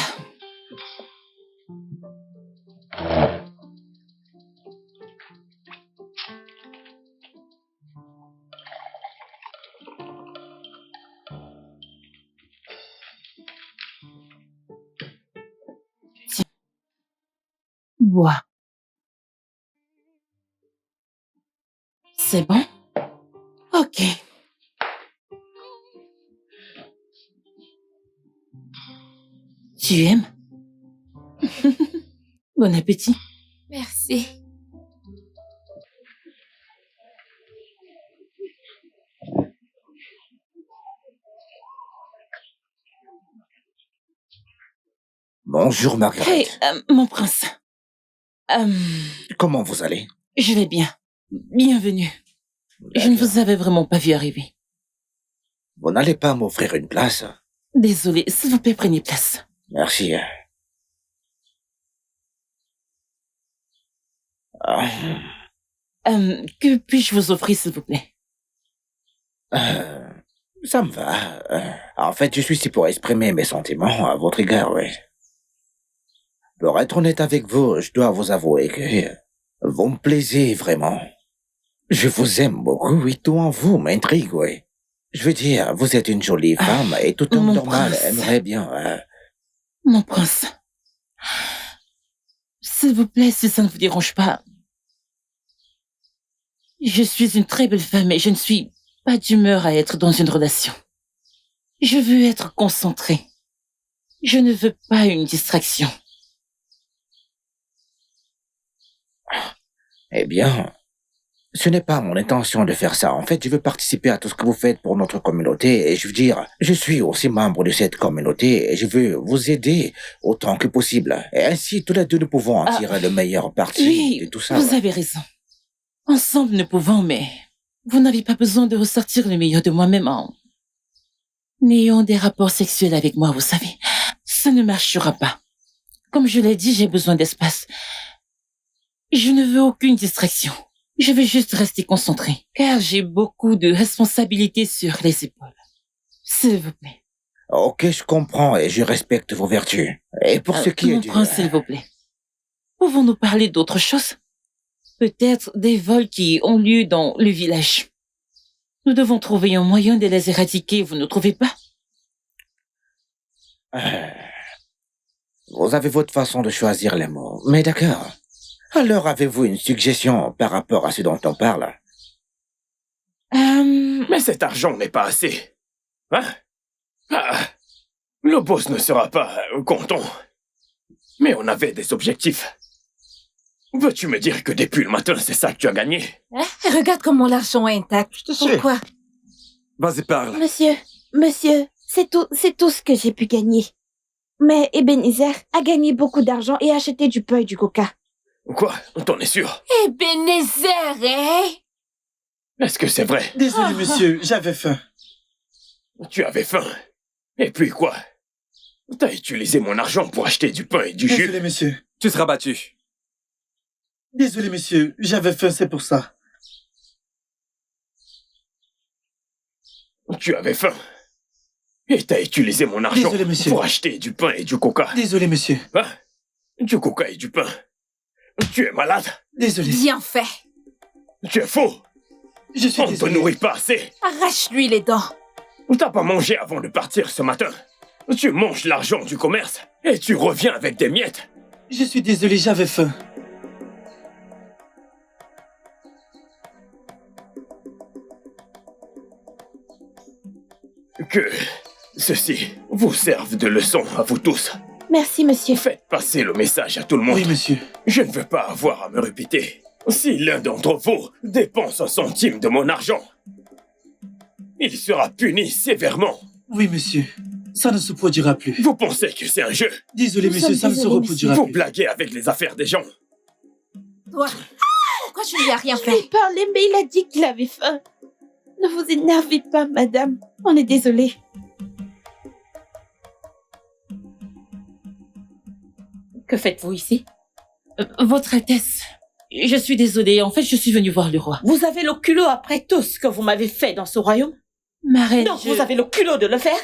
Tiens. Bois. C'est bon? Ok. Tu aimes? Bon appétit. Merci. Bonjour, Margaret. Hey, mon prince. Comment vous allez? Je vais bien. Bienvenue. Je ne vous avais vraiment pas vu arriver. Vous n'allez pas m'offrir une place? Désolée, s'il vous plaît, prenez place. Merci. Que puis-je vous offrir, s'il vous plaît? Ça me va. En fait, je suis ici pour exprimer mes sentiments à votre égard, oui. Pour être honnête avec vous, je dois vous avouer que vous me plaisez vraiment. Je vous aime beaucoup et tout en vous m'intrigue, oui. Je veux dire, vous êtes une jolie femme et tout homme normal aimerait bien... Mon prince, s'il vous plaît, si ça ne vous dérange pas, je suis une très belle femme et je ne suis pas d'humeur à être dans une relation. Je veux être concentrée. Je ne veux pas une distraction. Eh bien, ce n'est pas mon intention de faire ça. En fait, je veux participer à tout ce que vous faites pour notre communauté et je veux dire, je suis aussi membre de cette communauté et je veux vous aider autant que possible. Et ainsi, tous les deux, nous pouvons en tirer le meilleur parti de tout ça. Vous avez raison. Ensemble, nous pouvons, mais vous n'avez pas besoin de ressortir le meilleur de moi-même en ayant des rapports sexuels avec moi, vous savez. Ça ne marchera pas. Comme je l'ai dit, j'ai besoin d'espace. Je ne veux aucune distraction. Je veux juste rester concentrée, car j'ai beaucoup de responsabilités sur les épaules. S'il vous plaît. Ok, je comprends et je respecte vos vertus. Et pour ce qui est mon du... prince, s'il vous plaît. Pouvons-nous parler d'autre chose? Peut-être des vols qui ont lieu dans le village. Nous devons trouver un moyen de les éradiquer, vous ne trouvez pas? Vous avez votre façon de choisir les mots, mais d'accord. Alors, avez-vous une suggestion par rapport à ce dont on parle? Mais cet argent n'est pas assez. Hein? Le boss ne sera pas content. Mais on avait des objectifs. Veux-tu me dire que depuis le matin, c'est ça que tu as gagné? Regarde comment l'argent est intact. Pourquoi? Vas-y, parle. Monsieur, c'est tout ce que j'ai pu gagner. Mais Ebenezer a gagné beaucoup d'argent et a acheté du pain et du coca. Quoi? T'en es sûr? Ebenezer, hein? Est-ce que c'est vrai? Désolé, monsieur, j'avais faim. Tu avais faim? Et puis quoi? T'as utilisé mon argent pour acheter du pain et du jus? Désolé, monsieur. Tu seras battu. Désolé, monsieur, j'avais faim, c'est pour ça. Tu avais faim? Et t'as utilisé mon argent pour acheter du pain et du coca? Désolé, monsieur. Hein? Du coca et du pain? Tu es malade? Désolé. Bien fait. Tu es faux. Je suis On ne te nourrit pas assez. Arrache-lui les dents. T'as pas mangé avant de partir ce matin. Tu manges l'argent du commerce et tu reviens avec des miettes. Je suis désolé, j'avais faim. Que ceci vous serve de leçon à vous tous. Merci, monsieur. Faites passer le message à tout le monde. Oui, monsieur. Je ne veux pas avoir à me répéter. Si l'un d'entre vous dépense un centime de mon argent, il sera puni sévèrement. Oui, monsieur. Ça ne se produira plus. Vous pensez que c'est un jeu? Désolé, monsieur, ça ne se reproduira plus. Vous blaguez avec les affaires des gens. Toi, pourquoi tu lui as rien Je lui ai fait? parlé, mais il a dit qu'il avait faim. Ne vous énervez pas, madame. On est désolé. Que faites-vous ici? Votre Altesse, je suis désolée. En fait, je suis venue voir le roi. Vous avez le culot après tout ce que vous m'avez fait dans ce royaume? Ma reine, Donc vous avez le culot de le faire?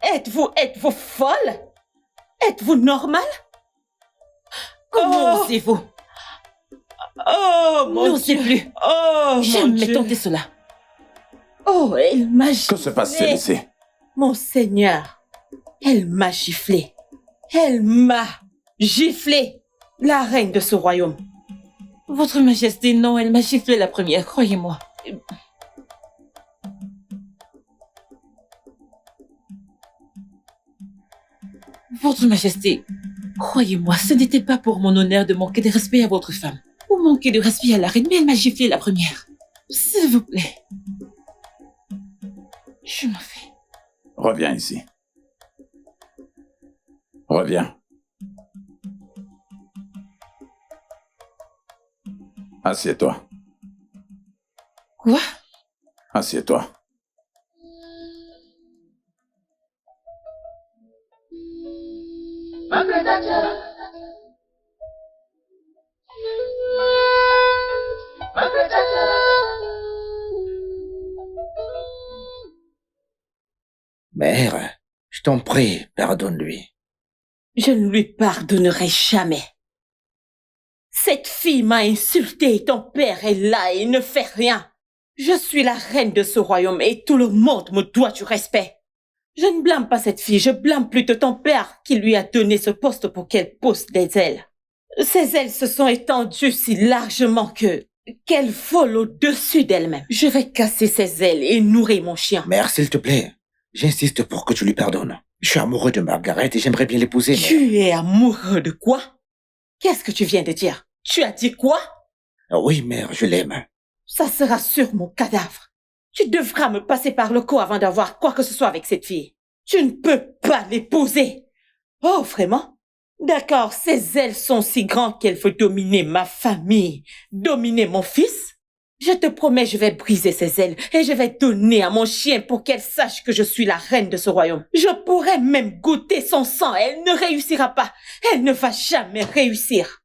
Êtes-vous folle? Êtes-vous normale? Comment osez-vous? Oh, mon N'osez Dieu. plus. Oh, mon Jamais Dieu. tenter cela. Oh, elle m'a giflé. Que se passe-t-il ici? Mon Seigneur, elle m'a giflé. Elle m'a giflé. La reine de ce royaume. Votre Majesté, non, elle m'a giflé la première, croyez-moi. Votre Majesté, croyez-moi, ce n'était pas pour mon honneur de manquer de respect à votre femme, ou manquer de respect à la reine, mais elle m'a giflé la première. S'il vous plaît. Je m'en vais. Reviens ici. Reviens. Assieds-toi. Quoi? Assieds-toi. Mère, je t'en prie, pardonne-lui. Je ne lui pardonnerai jamais. Cette fille m'a insulté et ton père est là et ne fait rien. Je suis la reine de ce royaume et tout le monde me doit du respect. Je ne blâme pas cette fille, je blâme plutôt ton père qui lui a donné ce poste pour qu'elle pousse des ailes. Ses ailes se sont étendues si largement qu'elle vole au-dessus d'elle-même. Je vais casser ses ailes et nourrir mon chien. Mère, s'il te plaît, j'insiste pour que tu lui pardonnes. Je suis amoureux de Margaret et j'aimerais bien l'épouser, mais... Tu es amoureux de quoi? Qu'est-ce que tu viens de dire? Tu as dit quoi? Oui, mère, je l'aime. Ça sera sur mon cadavre. Tu devras me passer par le cou avant d'avoir quoi que ce soit avec cette fille. Tu ne peux pas l'épouser. Oh, vraiment? D'accord, ses ailes sont si grandes qu'elle veut dominer ma famille, dominer mon fils. Je te promets, je vais briser ses ailes et je vais donner à mon chien pour qu'elle sache que je suis la reine de ce royaume. Je pourrais même goûter son sang. Elle ne réussira pas. Elle ne va jamais réussir.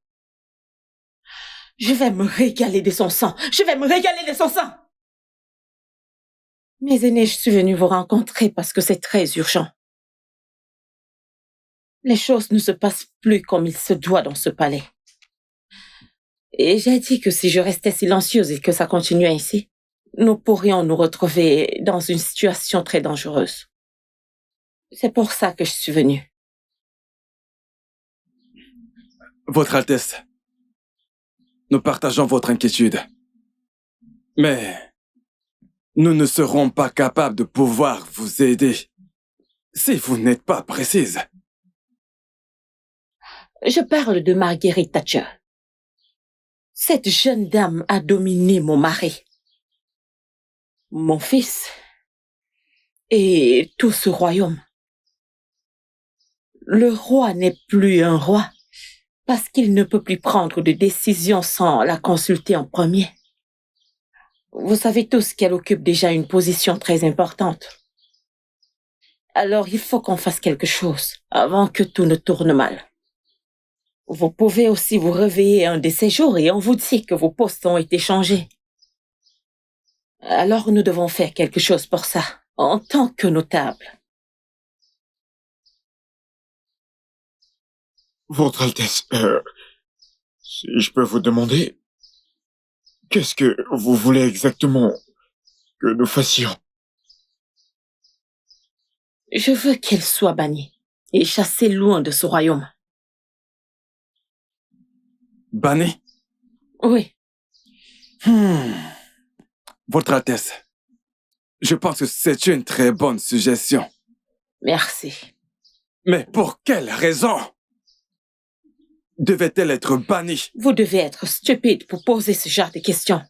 Je vais me régaler de son sang. Je vais me régaler de son sang. Mes aînés, je suis venue vous rencontrer parce que c'est très urgent. Les choses ne se passent plus comme il se doit dans ce palais. Et j'ai dit que si je restais silencieuse et que ça continuait ainsi, nous pourrions nous retrouver dans une situation très dangereuse. C'est pour ça que je suis venue. Votre Altesse, nous partageons votre inquiétude. Mais nous ne serons pas capables de pouvoir vous aider si vous n'êtes pas précise. Je parle de Margaret Thatcher. Cette jeune dame a dominé mon mari, mon fils et tout ce royaume. Le roi n'est plus un roi parce qu'il ne peut plus prendre de décision sans la consulter en premier. Vous savez tous qu'elle occupe déjà une position très importante. Alors il faut qu'on fasse quelque chose avant que tout ne tourne mal. Vous pouvez aussi vous réveiller un de ces jours et on vous dit que vos postes ont été changés. Alors nous devons faire quelque chose pour ça, en tant que notable. Votre Altesse, si je peux vous demander, qu'est-ce que vous voulez exactement que nous fassions? Je veux qu'elle soit bannie et chassée loin de ce royaume. Banni? Oui. Votre Altesse, je pense que c'est une très bonne suggestion. Merci. Mais pour quelle raison devait-elle être bannie? Vous devez être stupide pour poser ce genre de questions.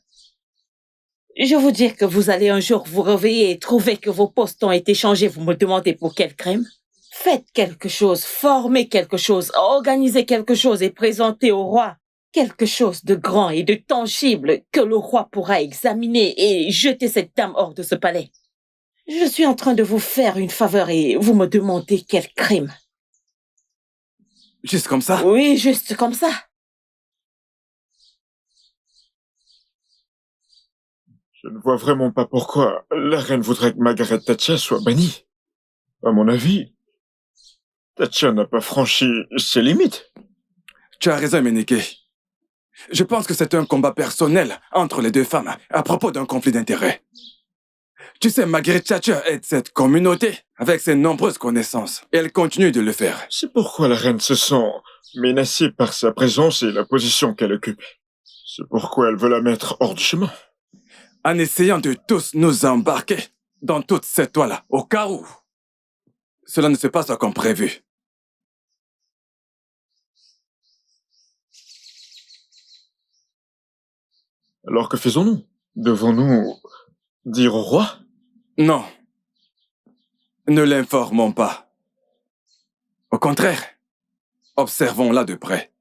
Je vous dis que vous allez un jour vous réveiller et trouver que vos postes ont été changés. Vous me demandez pour quel crime? Faites quelque chose, formez quelque chose, organisez quelque chose et présentez au roi quelque chose de grand et de tangible que le roi pourra examiner et jeter cette dame hors de ce palais. Je suis en train de vous faire une faveur et vous me demandez quel crime. Juste comme ça? Oui, juste comme ça. Je ne vois vraiment pas pourquoi la reine voudrait que Margaret Thatcher soit bannie. À mon avis, Thatcher n'a pas franchi ses limites. Tu as raison, Meneke. Je pense que c'est un combat personnel entre les deux femmes à propos d'un conflit d'intérêts. Tu sais, Margaret Thatcher aide cette communauté avec ses nombreuses connaissances et elle continue de le faire. C'est pourquoi la reine se sent menacée par sa présence et la position qu'elle occupe. C'est pourquoi elle veut la mettre hors du chemin. En essayant de tous nous embarquer dans toute cette toile, au cas où cela ne se passe pas comme prévu. Alors que faisons-nous? Devons-nous dire au roi? Non. Ne l'informons pas. Au contraire, observons-la de près.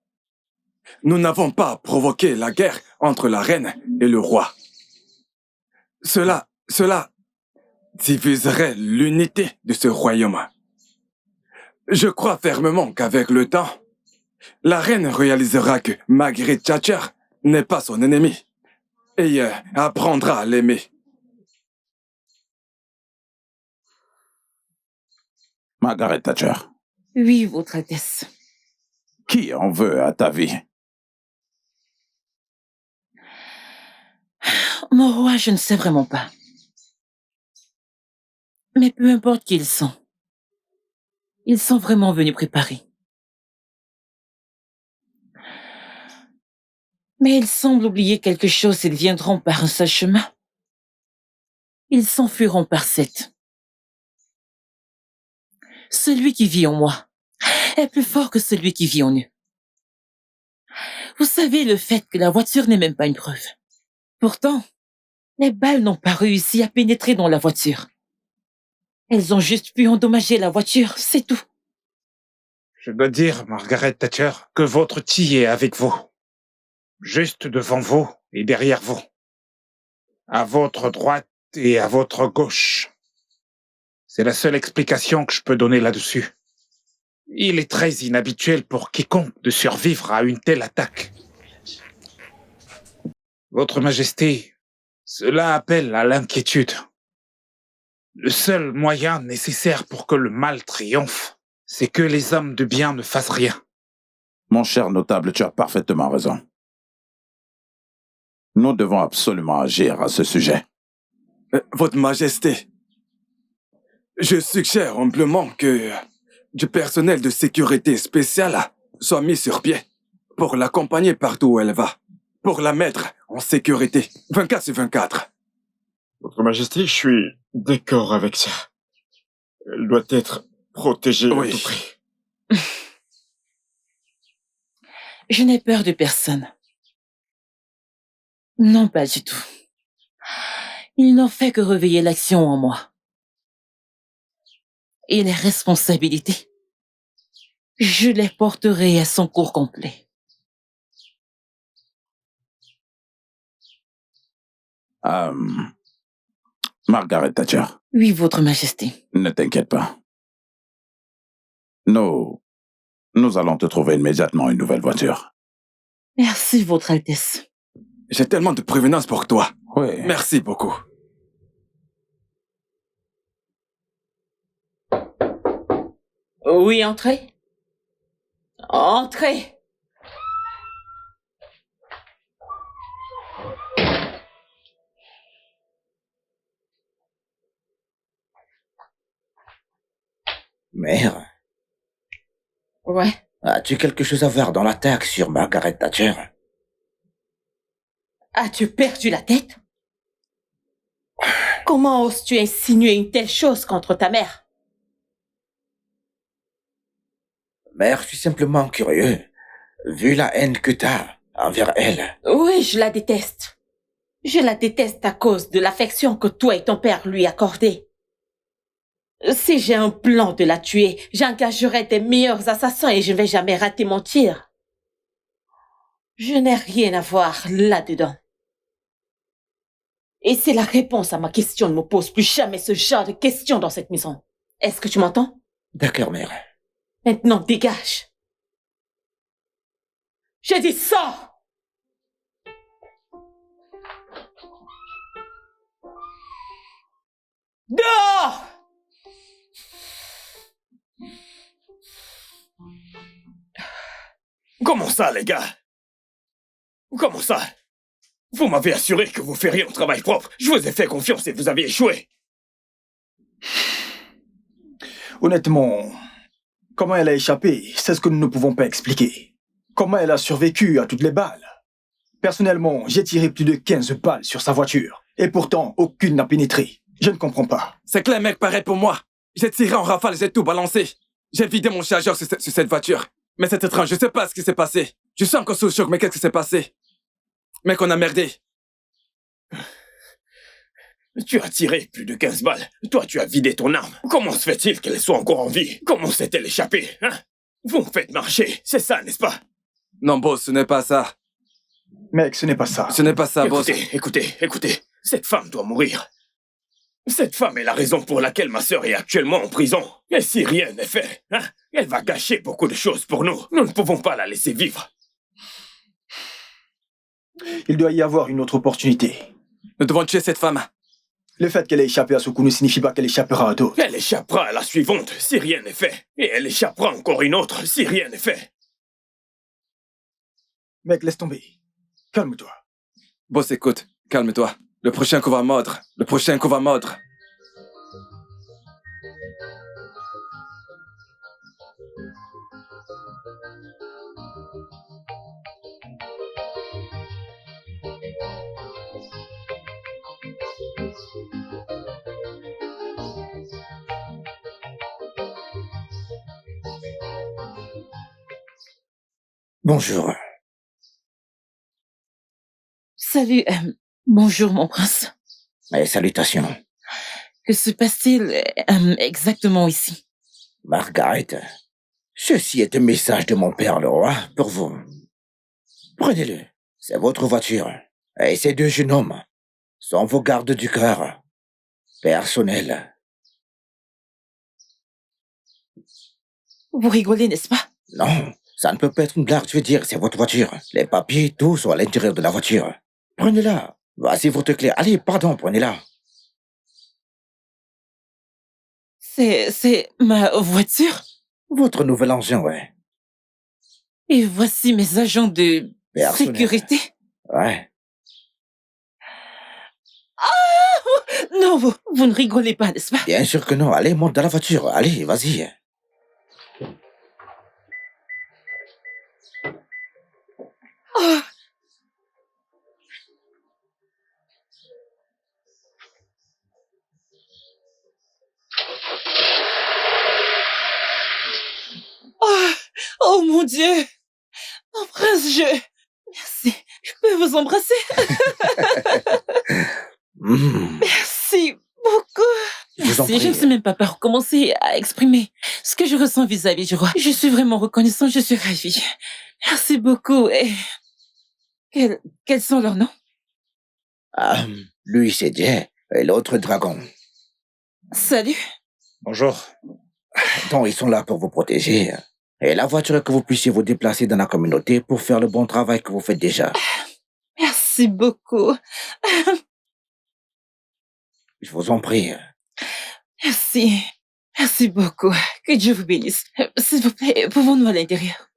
Nous n'avons pas provoqué la guerre entre la reine et le roi. Cela diviserait l'unité de ce royaume. Je crois fermement qu'avec le temps, la reine réalisera que Margaret Thatcher n'est pas son ennemi et apprendra à l'aimer. Margaret Thatcher. Oui, Votre Altesse. Qui en veut à ta vie? Mon roi, je ne sais vraiment pas. Mais peu importe qui ils sont vraiment venus préparer. Mais ils semblent oublier quelque chose et viendront par un seul chemin. Ils s'enfuiront par 7. Celui qui vit en moi est plus fort que celui qui vit en eux. Vous savez le fait que la voiture n'est même pas une preuve. Pourtant, les balles n'ont pas réussi à pénétrer dans la voiture. Elles ont juste pu endommager la voiture, c'est tout. Je dois dire, Margaret Thatcher, que votre tille est avec vous. Juste devant vous et derrière vous. À votre droite et à votre gauche. C'est la seule explication que je peux donner là-dessus. Il est très inhabituel pour quiconque de survivre à une telle attaque. Votre Majesté, cela appelle à l'inquiétude. Le seul moyen nécessaire pour que le mal triomphe, c'est que les hommes de bien ne fassent rien. Mon cher notable, tu as parfaitement raison. Nous devons absolument agir à ce sujet. Votre Majesté, je suggère amplement que du personnel de sécurité spéciale soit mis sur pied pour l'accompagner partout où elle va, pour la mettre en sécurité 24/24. Votre Majesté, je suis d'accord avec ça. Elle doit être protégée à tout prix. Je n'ai peur de personne. Non, pas du tout. Ils n'ont fait que réveiller l'action en moi. Et les responsabilités, je les porterai à son cours complet. Margaret Thatcher. Oui, Votre Majesté. Ne t'inquiète pas. Nous allons te trouver immédiatement une nouvelle voiture. Merci, Votre Altesse. J'ai tellement de prévenance pour toi. Oui. Merci beaucoup. Oui, entrez. Entrez. Mère, Ouais. as-tu quelque chose à voir dans l'attaque sur Margaret Thatcher? As-tu perdu la tête? Comment oses-tu insinuer une telle chose contre ta mère? Mère, je suis simplement curieux. Vu la haine que t'as envers elle. Oui, je la déteste. Je la déteste à cause de l'affection que toi et ton père lui accordaient. Si j'ai un plan de la tuer, j'engagerai des meilleurs assassins et je ne vais jamais rater mon tir. Je n'ai rien à voir là-dedans. Et c'est la réponse à ma question. Ne me pose plus jamais ce genre de questions dans cette maison. Est-ce que tu m'entends? D'accord, mère. Maintenant, dégage. J'ai dit sors! Dehors! Comment ça, les gars? Comment ça? Vous m'avez assuré que vous feriez un travail propre. Je vous ai fait confiance et vous avez échoué. Honnêtement, comment elle a échappé, c'est ce que nous ne pouvons pas expliquer. Comment elle a survécu à toutes les balles? Personnellement, j'ai tiré plus de 15 balles sur sa voiture. Et pourtant, aucune n'a pénétré. Je ne comprends pas. C'est clair, mec, pareil pour moi. J'ai tiré en rafale, j'ai tout balancé. J'ai vidé mon chargeur sur cette voiture. Mais c'est étrange, je sais pas ce qui s'est passé. Je suis encore sous le choc, mais qu'est-ce qui s'est passé? Mec, on a merdé. Tu as tiré plus de 15 balles. Toi, tu as vidé ton arme. Comment se fait-il qu'elle soit encore en vie? Comment s'est-elle échappée, hein? Vous me faites marcher, c'est ça, n'est-ce pas? Non, boss, ce n'est pas ça. Mec, ce n'est pas ça. Ce n'est pas ça, boss. Écoutez. Cette femme doit mourir. Cette femme est la raison pour laquelle ma sœur est actuellement en prison. Et si rien n'est fait, hein, elle va gâcher beaucoup de choses pour nous. Nous ne pouvons pas la laisser vivre. Il doit y avoir une autre opportunité. Nous devons tuer cette femme. Le fait qu'elle ait échappé à Soukou ne signifie pas qu'elle échappera à d'autres. Elle échappera à la suivante si rien n'est fait. Et elle échappera encore une autre si rien n'est fait. Mec, laisse tomber. Calme-toi. Boss, écoute, calme-toi. Le prochain qu'on va mordre. Le prochain qu'on va mordre. Bonjour. Salut, bonjour mon prince. Et salutations. Que se passe-t-il exactement ici? Margaret, ceci est un message de mon père le roi pour vous. Prenez-le, c'est votre voiture. Et ces deux jeunes hommes sont vos gardes du cœur. Personnels. Vous rigolez, n'est-ce pas? Non, ça ne peut pas être une blague, je veux dire, c'est votre voiture. Les papiers, tout sont à l'intérieur de la voiture. Prenez-la. Voici votre clé. Allez, pardon, prenez-la. C'est ma voiture? Votre nouvel engin, ouais. Et voici mes agents de sécurité? Ouais. Ah! Non, vous ne rigolez pas, n'est-ce pas? Bien sûr que non. Allez, monte dans la voiture. Allez, vas-y. Oh. Oh mon Dieu! Mon prince, Merci. Je peux vous embrasser? Merci beaucoup. Merci. Je ne sais même pas par où commencer à exprimer ce que je ressens vis-à-vis du roi. Je suis vraiment reconnaissante, je suis ravie. Merci beaucoup. Et quels sont leurs noms? Lui, c'est Jay, et l'autre Dragon. Salut. Bonjour. Donc, ils sont là pour vous protéger. Et la voiture est que vous puissiez vous déplacer dans la communauté pour faire le bon travail que vous faites déjà. Merci beaucoup. Je vous en prie. Merci. Merci beaucoup. Que Dieu vous bénisse. S'il vous plaît, pouvons-nous à l'intérieur?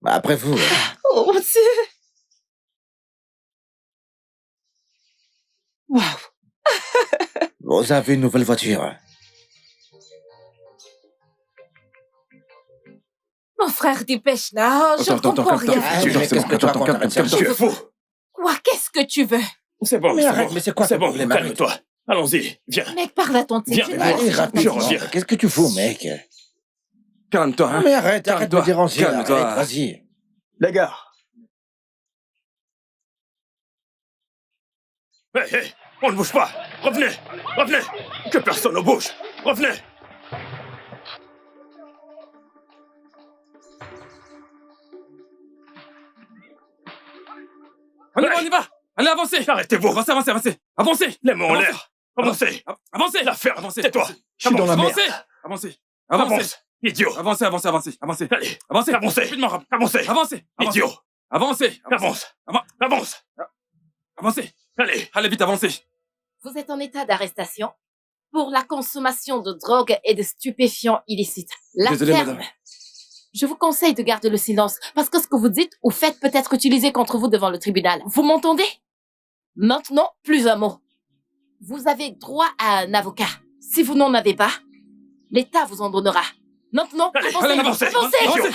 Après vous. Oh mon Dieu. Waouh. Vous avez une nouvelle voiture. Mon frère, dépêche-là. Je ne comprends rien. Qu'est-ce que tu racontes? Tu es fou. Quoi? Qu'est-ce que tu veux? C'est bon, mais arrête, mais c'est quoi c'est ton bon, problème? calme-toi. Allons-y, viens. Mec, parle à ton type. Viens, Allez, rapidement. je reviens. Qu'est-ce que tu fous, mec? Calme-toi, hein. Mais arrête de me déranger. Calme-toi. Arrête, vas-y. Les gars. Hé, on ne bouge pas. Revenez. Que personne ne bouge. Revenez. On y va. Allez, avancez. Arrêtez-vous. Avancez. Avancez. Les mains en l'air. Avancez. Avancez. La ferme. Avancez. Tais-toi. Je suis dans la merde. Avancez. Avance. Idiot. Avancez. Allez. Avancez. Avancez. Rapidement. Avancez. Avancez. Idiot. Avancez. Avance. Avancez. Allez, vite, avancez. Vous êtes en état d'arrestation pour la consommation de drogue et de stupéfiants illicites. La Désolé, ferme. madame. Je vous conseille de garder le silence parce que ce que vous dites ou faites peut être utilisé contre vous devant le tribunal. Vous m'entendez? Maintenant, plus un mot. Vous avez droit à un avocat. Si vous n'en avez pas, l'État vous en donnera. Maintenant, Allez, avancez. Avancez. Vite.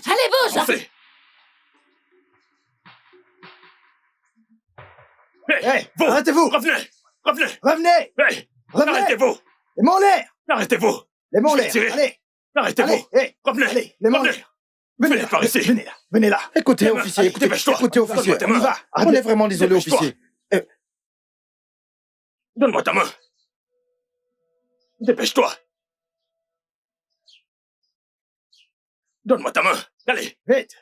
Allez, bouge. Avancez. Hey, vous. arrêtez-vous. Revenez. Hey, Revenez. arrêtez-vous. Les mains en l'air. Arrêtez-vous. Les mains en Je vais l'air. tirer. Allez. Arrêtez-vous. Allez, Revenez. Allez, les mains en Revenez. l'air. Venez Venez par ici. Venez là. Écoutez, Les mains. officier, Allez, écoutez, dépêche-toi. officier. Donne-moi ta main. On y va. On est vraiment désolé, Dépêche-toi. officier. Donne-moi ta main. Dépêche-toi. Donne-moi ta main. Allez. Vite.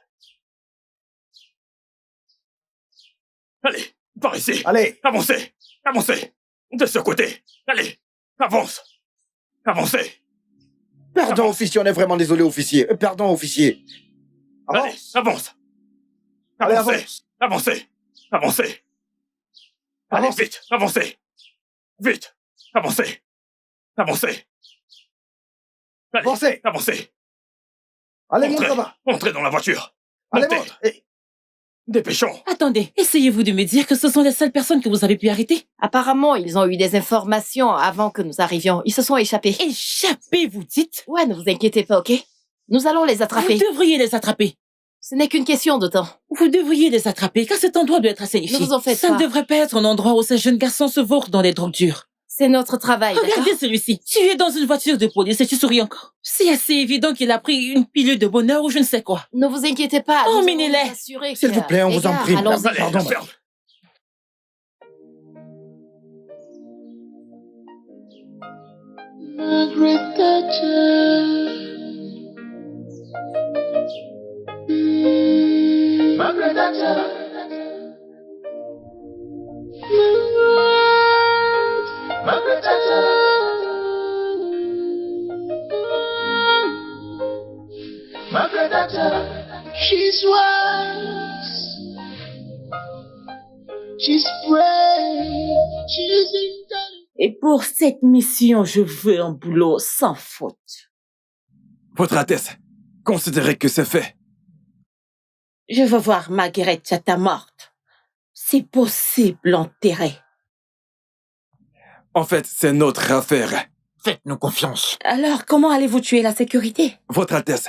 Allez, par ici. Allez. Avancez. Avancez. De ce côté. Allez. Avance. Avancez. Pardon, officier, on est vraiment désolé, officier. Pardon, officier. Allez, avance. Allez, Avancez. Avancez. Avancez. Allez, Avance. vite. Avancez. Vite. Avancez. Avancez. Allez, Avancez. Avancez. Allez, Entrez. monte là-bas. Entrez dans la voiture. Allez, Montez. monte. Hey. Dépêchons. Attendez, essayez-vous de me dire que ce sont les seules personnes que vous avez pu arrêter? Apparemment, ils ont eu des informations avant que nous arrivions. Ils se sont échappés. Échappés, vous dites? Ouais, ne vous inquiétez pas, ok? Nous allons les attraper. Vous devriez les attraper. Ce n'est qu'une question de temps. Vous devriez les attraper, car cet endroit doit être assainifié. Ne vous en faites Ça pas. ne devrait pas être un endroit où ces jeunes garçons se vautrent dans les drogues dures. C'est notre travail, d'accord? Regardez celui-ci. Tu es dans une voiture de police et tu souris encore. C'est assez évident qu'il a pris une pilule de bonheur ou je ne sais quoi. Ne vous inquiétez pas. nous Emmenez-les. allons nous assurer S'il que- vous plaît, on Les vous en gars, prie. allons-y. Allez, Pardon. la ferme. Margaret Thatcher. Margaret Thatcher. Margaret Thatcher. Margaret Thatcher. She's wise. She's brave. She's intelligent. Et pour cette mission, je veux un boulot sans faute. Votre Altesse, considérez que c'est fait. Je veux voir Margaret Thatcher morte. C'est possible enterrée. En fait, c'est notre affaire. Faites-nous confiance. Alors, comment allez-vous tuer la sécurité? Votre Altesse,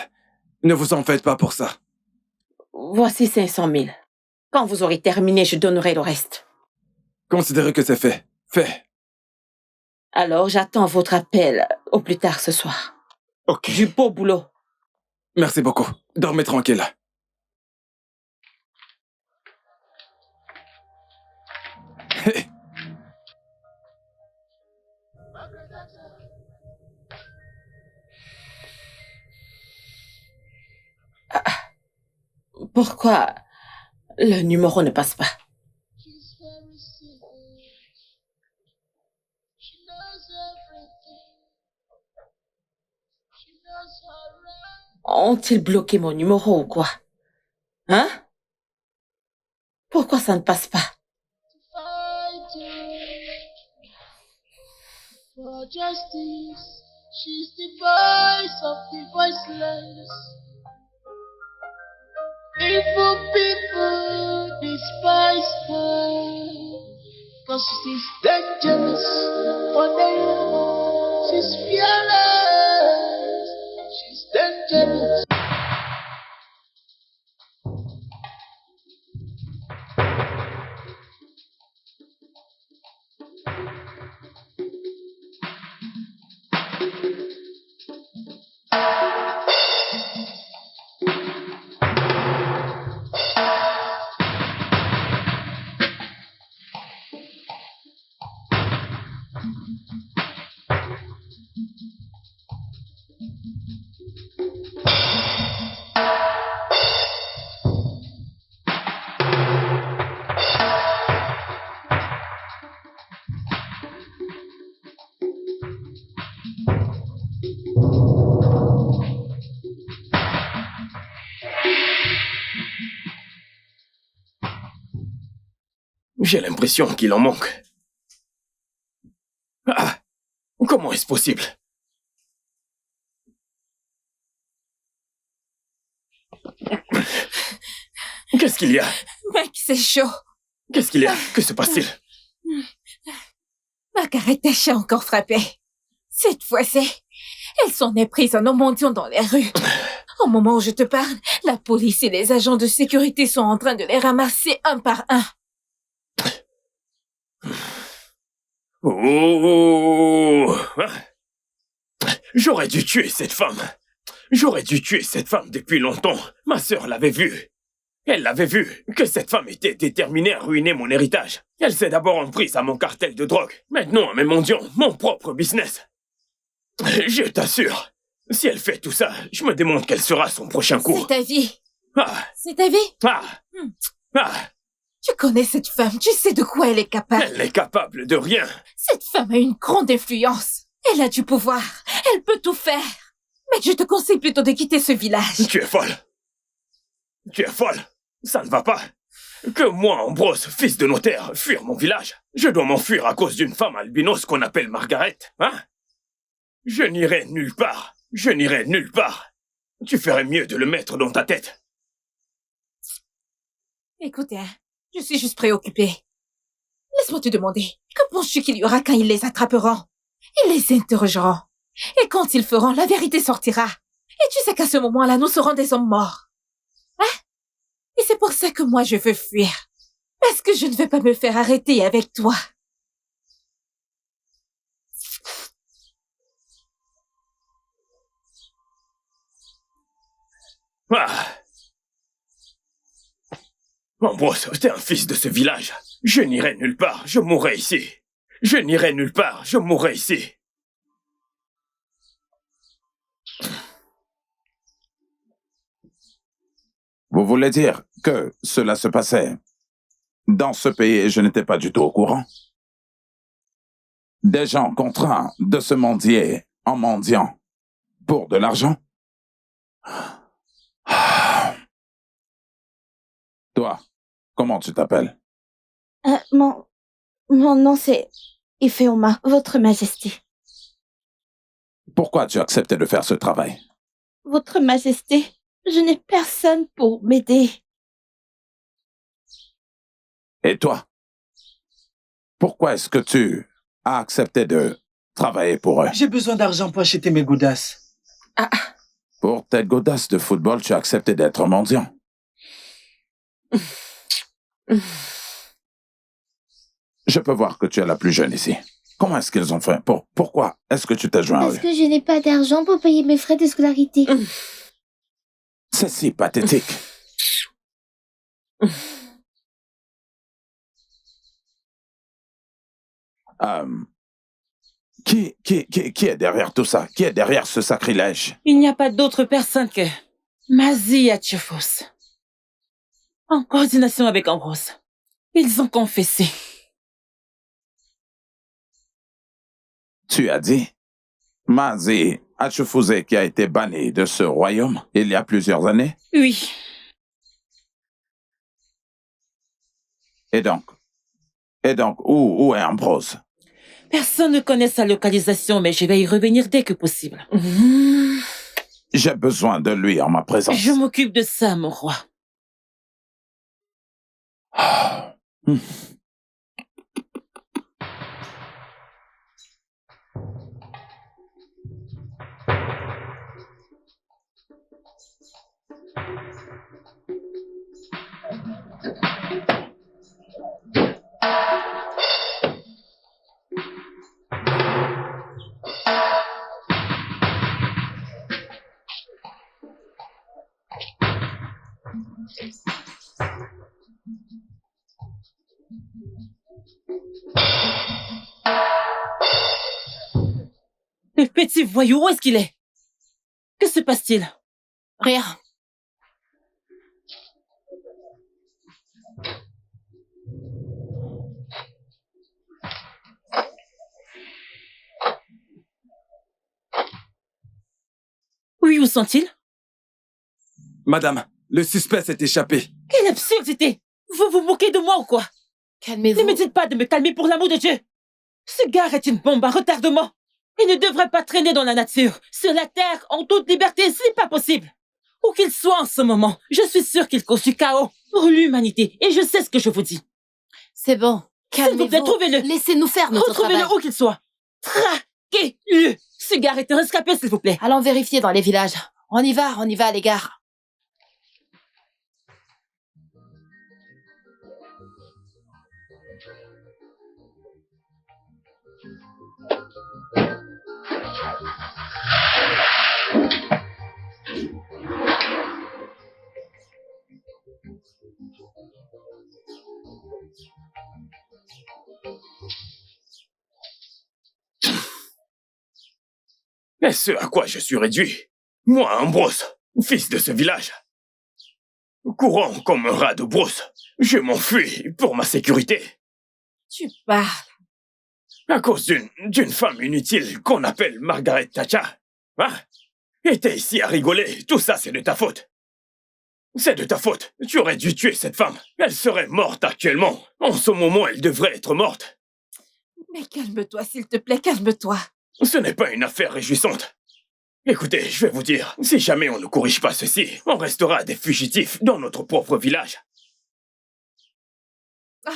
ne vous en faites pas pour ça. Voici 500 000. Quand vous aurez terminé, je donnerai le reste. Considérez que c'est fait. Fait. Alors, j'attends votre appel au plus tard ce soir. Ok. Du beau boulot. Merci beaucoup. Dormez tranquille. Pourquoi le numéro ne passe pas? She's very serious. She knows everything. She knows her right. Ont-ils bloqué mon numéro ou quoi? Hein? Pourquoi ça ne passe pas? Fight for justice. She's the voice of the voiceless. Evil people despise her, 'cause she's dangerous for them. She's fearless. She's dangerous. J'ai l'impression qu'il en manque. Ah! Comment est-ce possible? Qu'est-ce qu'il y a? Mec, c'est chaud. Qu'est-ce qu'il y a? Que se passe-t-il? Margaret Thatcher a encore frappé. Cette fois-ci, elles sont prises en mendiant dans les rues. Au moment où je te parle, la police et les agents de sécurité sont en train de les ramasser un par un. Oh! J'aurais dû tuer cette femme. J'aurais dû tuer cette femme depuis longtemps. Ma sœur l'avait vue. Elle l'avait vu, que cette femme était déterminée à ruiner mon héritage. Elle s'est d'abord en prise à mon cartel de drogue, maintenant à mes mendiants, mon propre business. Je t'assure, Si elle fait tout ça, je me demande quel sera son prochain coup. C'est ta vie. Ah, C'est ta vie. ah, ah. Tu connais cette femme, tu sais de quoi elle est capable. Elle est capable de rien. Cette femme a une grande influence. Elle a du pouvoir. Elle peut tout faire. Mais je te conseille plutôt de quitter ce village. Tu es folle. Tu es folle. Ça ne va pas. Que moi, Ambrose, fils de notaire, fuir mon village. Je dois m'enfuir à cause d'une femme albinos qu'on appelle Margaret, hein? Je n'irai nulle part. Je n'irai nulle part. Tu ferais mieux de le mettre dans ta tête. Écoutez, je suis juste préoccupée. Laisse-moi te demander, que penses-tu qu'il y aura quand ils les attraperont? Ils les interrogeront. Et quand ils feront, la vérité sortira. Et tu sais qu'à ce moment-là, nous serons des hommes morts. Hein? Et c'est pour ça que moi, je veux fuir. Parce que je ne veux pas me faire arrêter avec toi. Ah. Ambrose, t'es un fils de ce village. Je n'irai nulle part, je mourrai ici. Je n'irai nulle part, je mourrai ici. Vous voulez dire que cela se passait dans ce pays et je n'étais pas du tout au courant? Des gens contraints de se mendier en mendiant pour de l'argent? Toi, comment tu t'appelles? Mon nom c'est Ifeoma, Votre Majesté. Pourquoi tu as accepté de faire ce travail? Votre Majesté, je n'ai personne pour m'aider. Et toi? Pourquoi est-ce que tu as accepté de travailler pour eux? J'ai besoin d'argent pour acheter mes godasses. Pour tes godasses de football, tu as accepté d'être mendiant. Je peux voir que tu es la plus jeune ici. Comment est-ce qu'ils ont fait? Pourquoi est-ce que tu t'es joint à eux? Parce que je n'ai pas d'argent pour payer mes frais de scolarité. C'est si pathétique. Qui est derrière tout ça? Qui est derrière ce sacrilège? Il n'y a pas d'autre personne que Mazi Atchefos. En coordination avec Ambrose. Ils ont confessé. Tu as dit Mazi Atchefosé qui a été banni de ce royaume il y a plusieurs années? Oui. Et donc, où est Ambrose? Personne ne connaît sa localisation, mais je vais y revenir dès que possible. J'ai besoin de lui en ma présence. Je m'occupe de ça, mon roi. Le petit voyou, où est-ce qu'il est? Que se passe-t-il? Rien. Oui, où sont-ils? Madame, le suspect s'est échappé. Quelle absurdité! Vous vous moquez de moi ou quoi? Calmez-vous. Ne me dites pas de me calmer pour l'amour de Dieu. Ce gars est une bombe à retardement. Il ne devrait pas traîner dans la nature, sur la terre, en toute liberté, ce n'est pas possible. Où qu'il soit en ce moment, je suis sûre qu'il cause du chaos pour l'humanité. Et je sais ce que je vous dis. C'est bon. S'il vous plaît, Calmez-vous. trouvez-le. Laissez-nous faire notre travail. Retrouvez-le où qu'il soit. Traquez-le. Ce gars est un rescapé, s'il vous plaît. Allons vérifier dans les villages. On y va, les gars. Et ce à quoi je suis réduit. Moi, Ambrose, fils de ce village. Courant comme un rat de brousse, je m'enfuis pour ma sécurité. Tu parles. À cause d'une femme inutile qu'on appelle Margaret Thatcher. Hein? Et t'es ici à rigoler, tout ça c'est de ta faute. C'est de ta faute, tu aurais dû tuer cette femme. Elle serait morte actuellement. En ce moment, elle devrait être morte. Mais calme-toi, s'il te plaît, calme-toi. Ce n'est pas une affaire réjouissante. Écoutez, je vais vous dire, si jamais on ne corrige pas ceci, on restera des fugitifs dans notre propre village. Ah.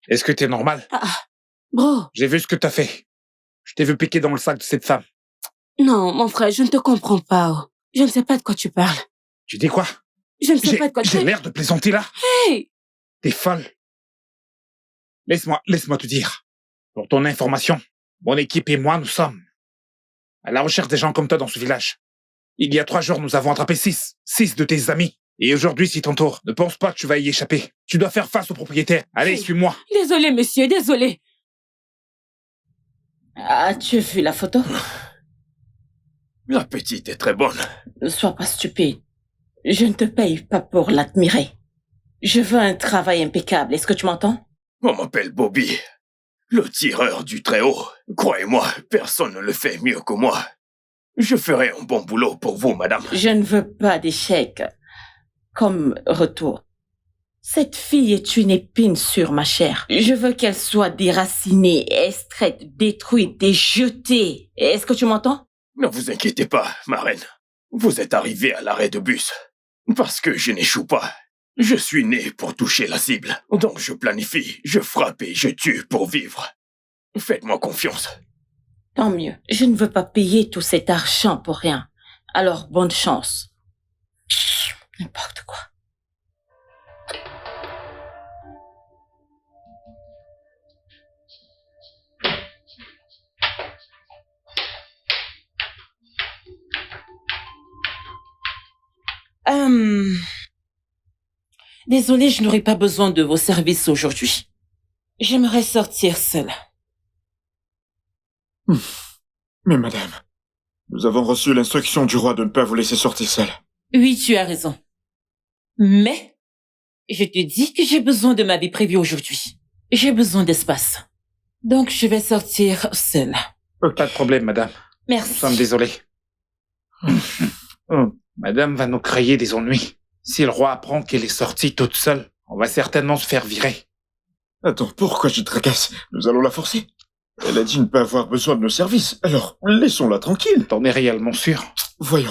Est-ce que t'es normal? Bro. J'ai vu ce que t'as fait. Je t'ai vu piquer dans le sac de cette femme. Non, mon frère, je ne te comprends pas. Oh. Je ne sais pas de quoi tu parles. Tu dis quoi? Je ne sais pas de quoi tu parles. J'ai l'air de plaisanter là? Hey! T'es folle. Laisse-moi te dire. Pour ton information, mon équipe et moi, nous sommes à la recherche des gens comme toi dans ce village. Il y a 3 jours, nous avons attrapé 6 de tes amis. Et aujourd'hui, c'est ton tour. Ne pense pas que tu vas y échapper. Tu dois faire face au propriétaire. Allez, suis-moi. Désolé, monsieur, désolé. As-tu vu la photo? La petite est très bonne. Ne sois pas stupide. Je ne te paye pas pour l'admirer. Je veux un travail impeccable. Est-ce que tu m'entends? On m'appelle Bobby, le tireur du Très-Haut. Croyez-moi, personne ne le fait mieux que moi. Je ferai un bon boulot pour vous, madame. Je ne veux pas d'échec comme retour. Cette fille est une épine sur ma chair. Je veux qu'elle soit déracinée, extraite, détruite et jetée. Est-ce que tu m'entends? Ne vous inquiétez pas, ma reine. Vous êtes arrivé à l'arrêt de bus. Parce que je n'échoue pas. Je suis né pour toucher la cible. Donc je planifie, je frappe et je tue pour vivre. Faites-moi confiance. Tant mieux. Je ne veux pas payer tout cet argent pour rien. Alors bonne chance. N'importe quoi. Désolée, je n'aurai pas besoin de vos services aujourd'hui. J'aimerais sortir seule. Mais madame, nous avons reçu l'instruction du roi de ne pas vous laisser sortir seule. Oui, tu as raison. Mais, je te dis que j'ai besoin de ma vie privée aujourd'hui. J'ai besoin d'espace. Donc, je vais sortir seule. Pas de problème, madame. Merci. Nous sommes désolés. Madame va nous créer des ennuis. Si le roi apprend qu'elle est sortie toute seule, on va certainement se faire virer. Attends, pourquoi je tracasse? Nous allons la forcer. Elle a dit ne pas avoir besoin de nos services, alors laissons-la tranquille. T'en es réellement sûr? Voyons.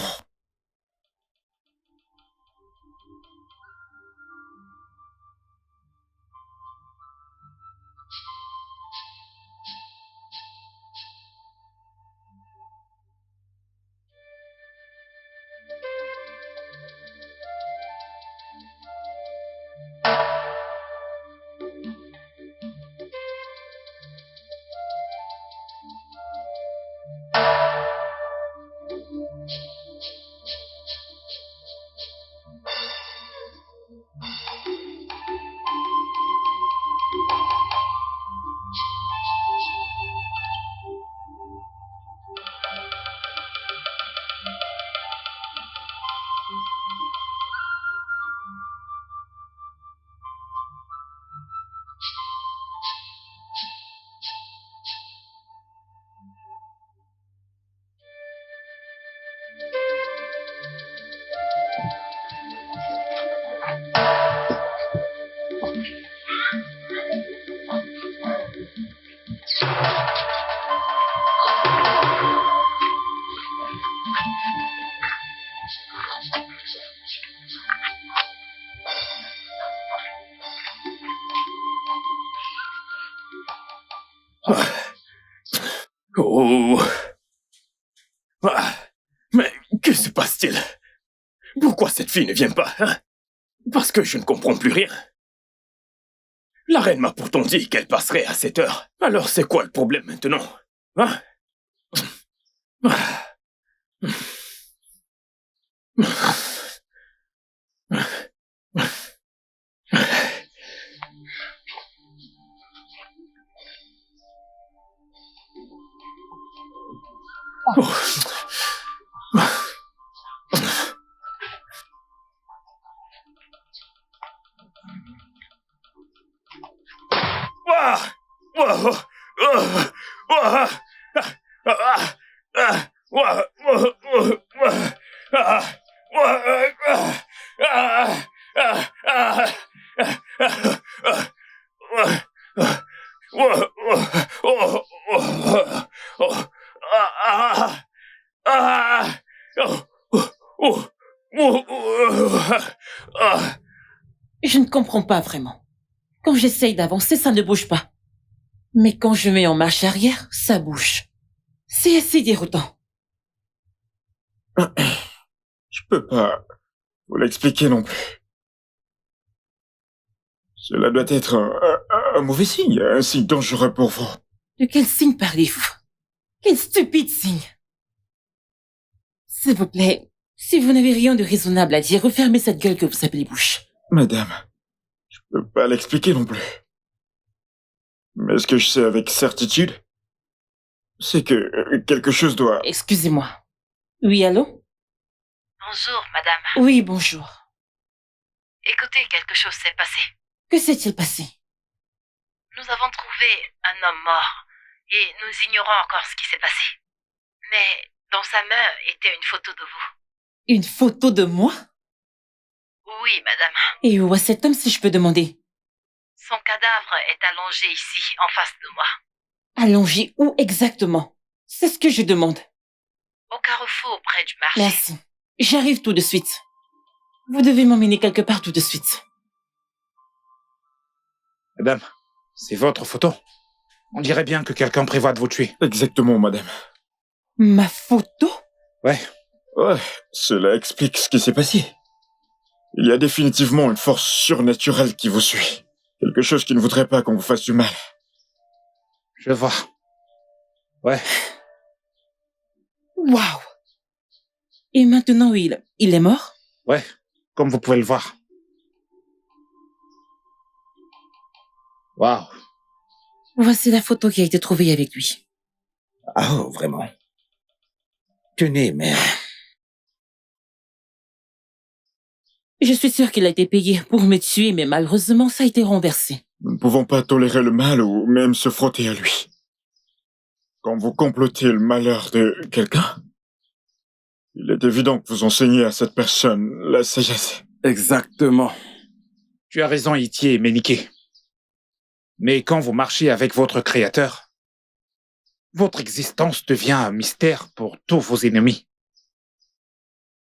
Oh. Mais que se passe-t-il? Pourquoi cette fille ne vient pas, hein? Parce que je ne comprends plus rien. La reine m'a pourtant dit qu'elle passerait à 7 heures. Alors c'est quoi le problème maintenant, hein? Je ne comprends pas vraiment. Quand j'essaye d'avancer, ça ne bouge pas. Mais quand je mets en marche arrière, ça bouge. C'est assez déroutant. Je peux pas vous l'expliquer non plus. Cela doit être un mauvais signe, un signe dangereux pour vous. De quel signe parlez-vous? Quel stupide signe! S'il vous plaît, si vous n'avez rien de raisonnable à dire, refermez cette gueule que vous appelez bouche. Madame, je peux pas l'expliquer non plus. Mais ce que je sais avec certitude, c'est que quelque chose doit... Excusez-moi. Oui, allô? Bonjour, madame. Oui, bonjour. Écoutez, quelque chose s'est passé. Que s'est-il passé? Nous avons trouvé un homme mort et nous ignorons encore ce qui s'est passé. Mais dans sa main était une photo de vous. Une photo de moi? Oui, madame. Et où est cet homme, si je peux demander? Son cadavre est allongé ici, en face de moi. Allongé où exactement? C'est ce que je demande. Au carrefour, près du marché. Merci. J'arrive tout de suite. Vous devez m'emmener quelque part tout de suite. Madame, c'est votre photo. On dirait bien que quelqu'un prévoit de vous tuer. Exactement, madame. Ma photo? Ouais, cela explique ce qui s'est passé. Il y a définitivement une force surnaturelle qui vous suit. Quelque chose qui ne voudrait pas qu'on vous fasse du mal. Je vois. Ouais. Waouh! Et maintenant, il est mort? Ouais, comme vous pouvez le voir. Waouh. Voici la photo qui a été trouvée avec lui. Ah, oh, vraiment? Tenez, mère. Je suis sûre qu'il a été payé pour me tuer, mais malheureusement, ça a été renversé. Nous ne pouvons pas tolérer le mal ou même se frotter à lui. Quand vous complotez le malheur de quelqu'un, il est évident que vous enseignez à cette personne la sagesse. Exactement. Tu as raison, Itier et Méniké. Mais quand vous marchez avec votre créateur, votre existence devient un mystère pour tous vos ennemis.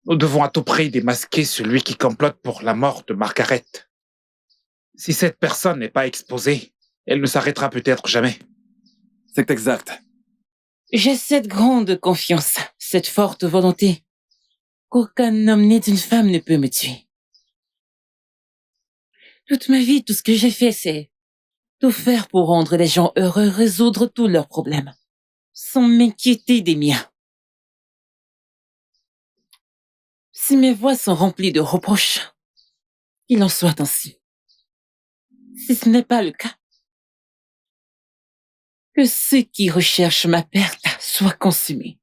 Nous devons à tout prix démasquer celui qui complote pour la mort de Margaret. Si cette personne n'est pas exposée, elle ne s'arrêtera peut-être jamais. C'est exact. J'ai cette grande confiance, cette forte volonté, qu'aucun homme né d'une femme ne peut me tuer. Toute ma vie, tout ce que j'ai fait, c'est tout faire pour rendre les gens heureux, résoudre tous leurs problèmes, sans m'inquiéter des miens. Si mes voix sont remplies de reproches, qu'il en soit ainsi. Si ce n'est pas le cas, que ceux qui recherchent ma perte soient consumés.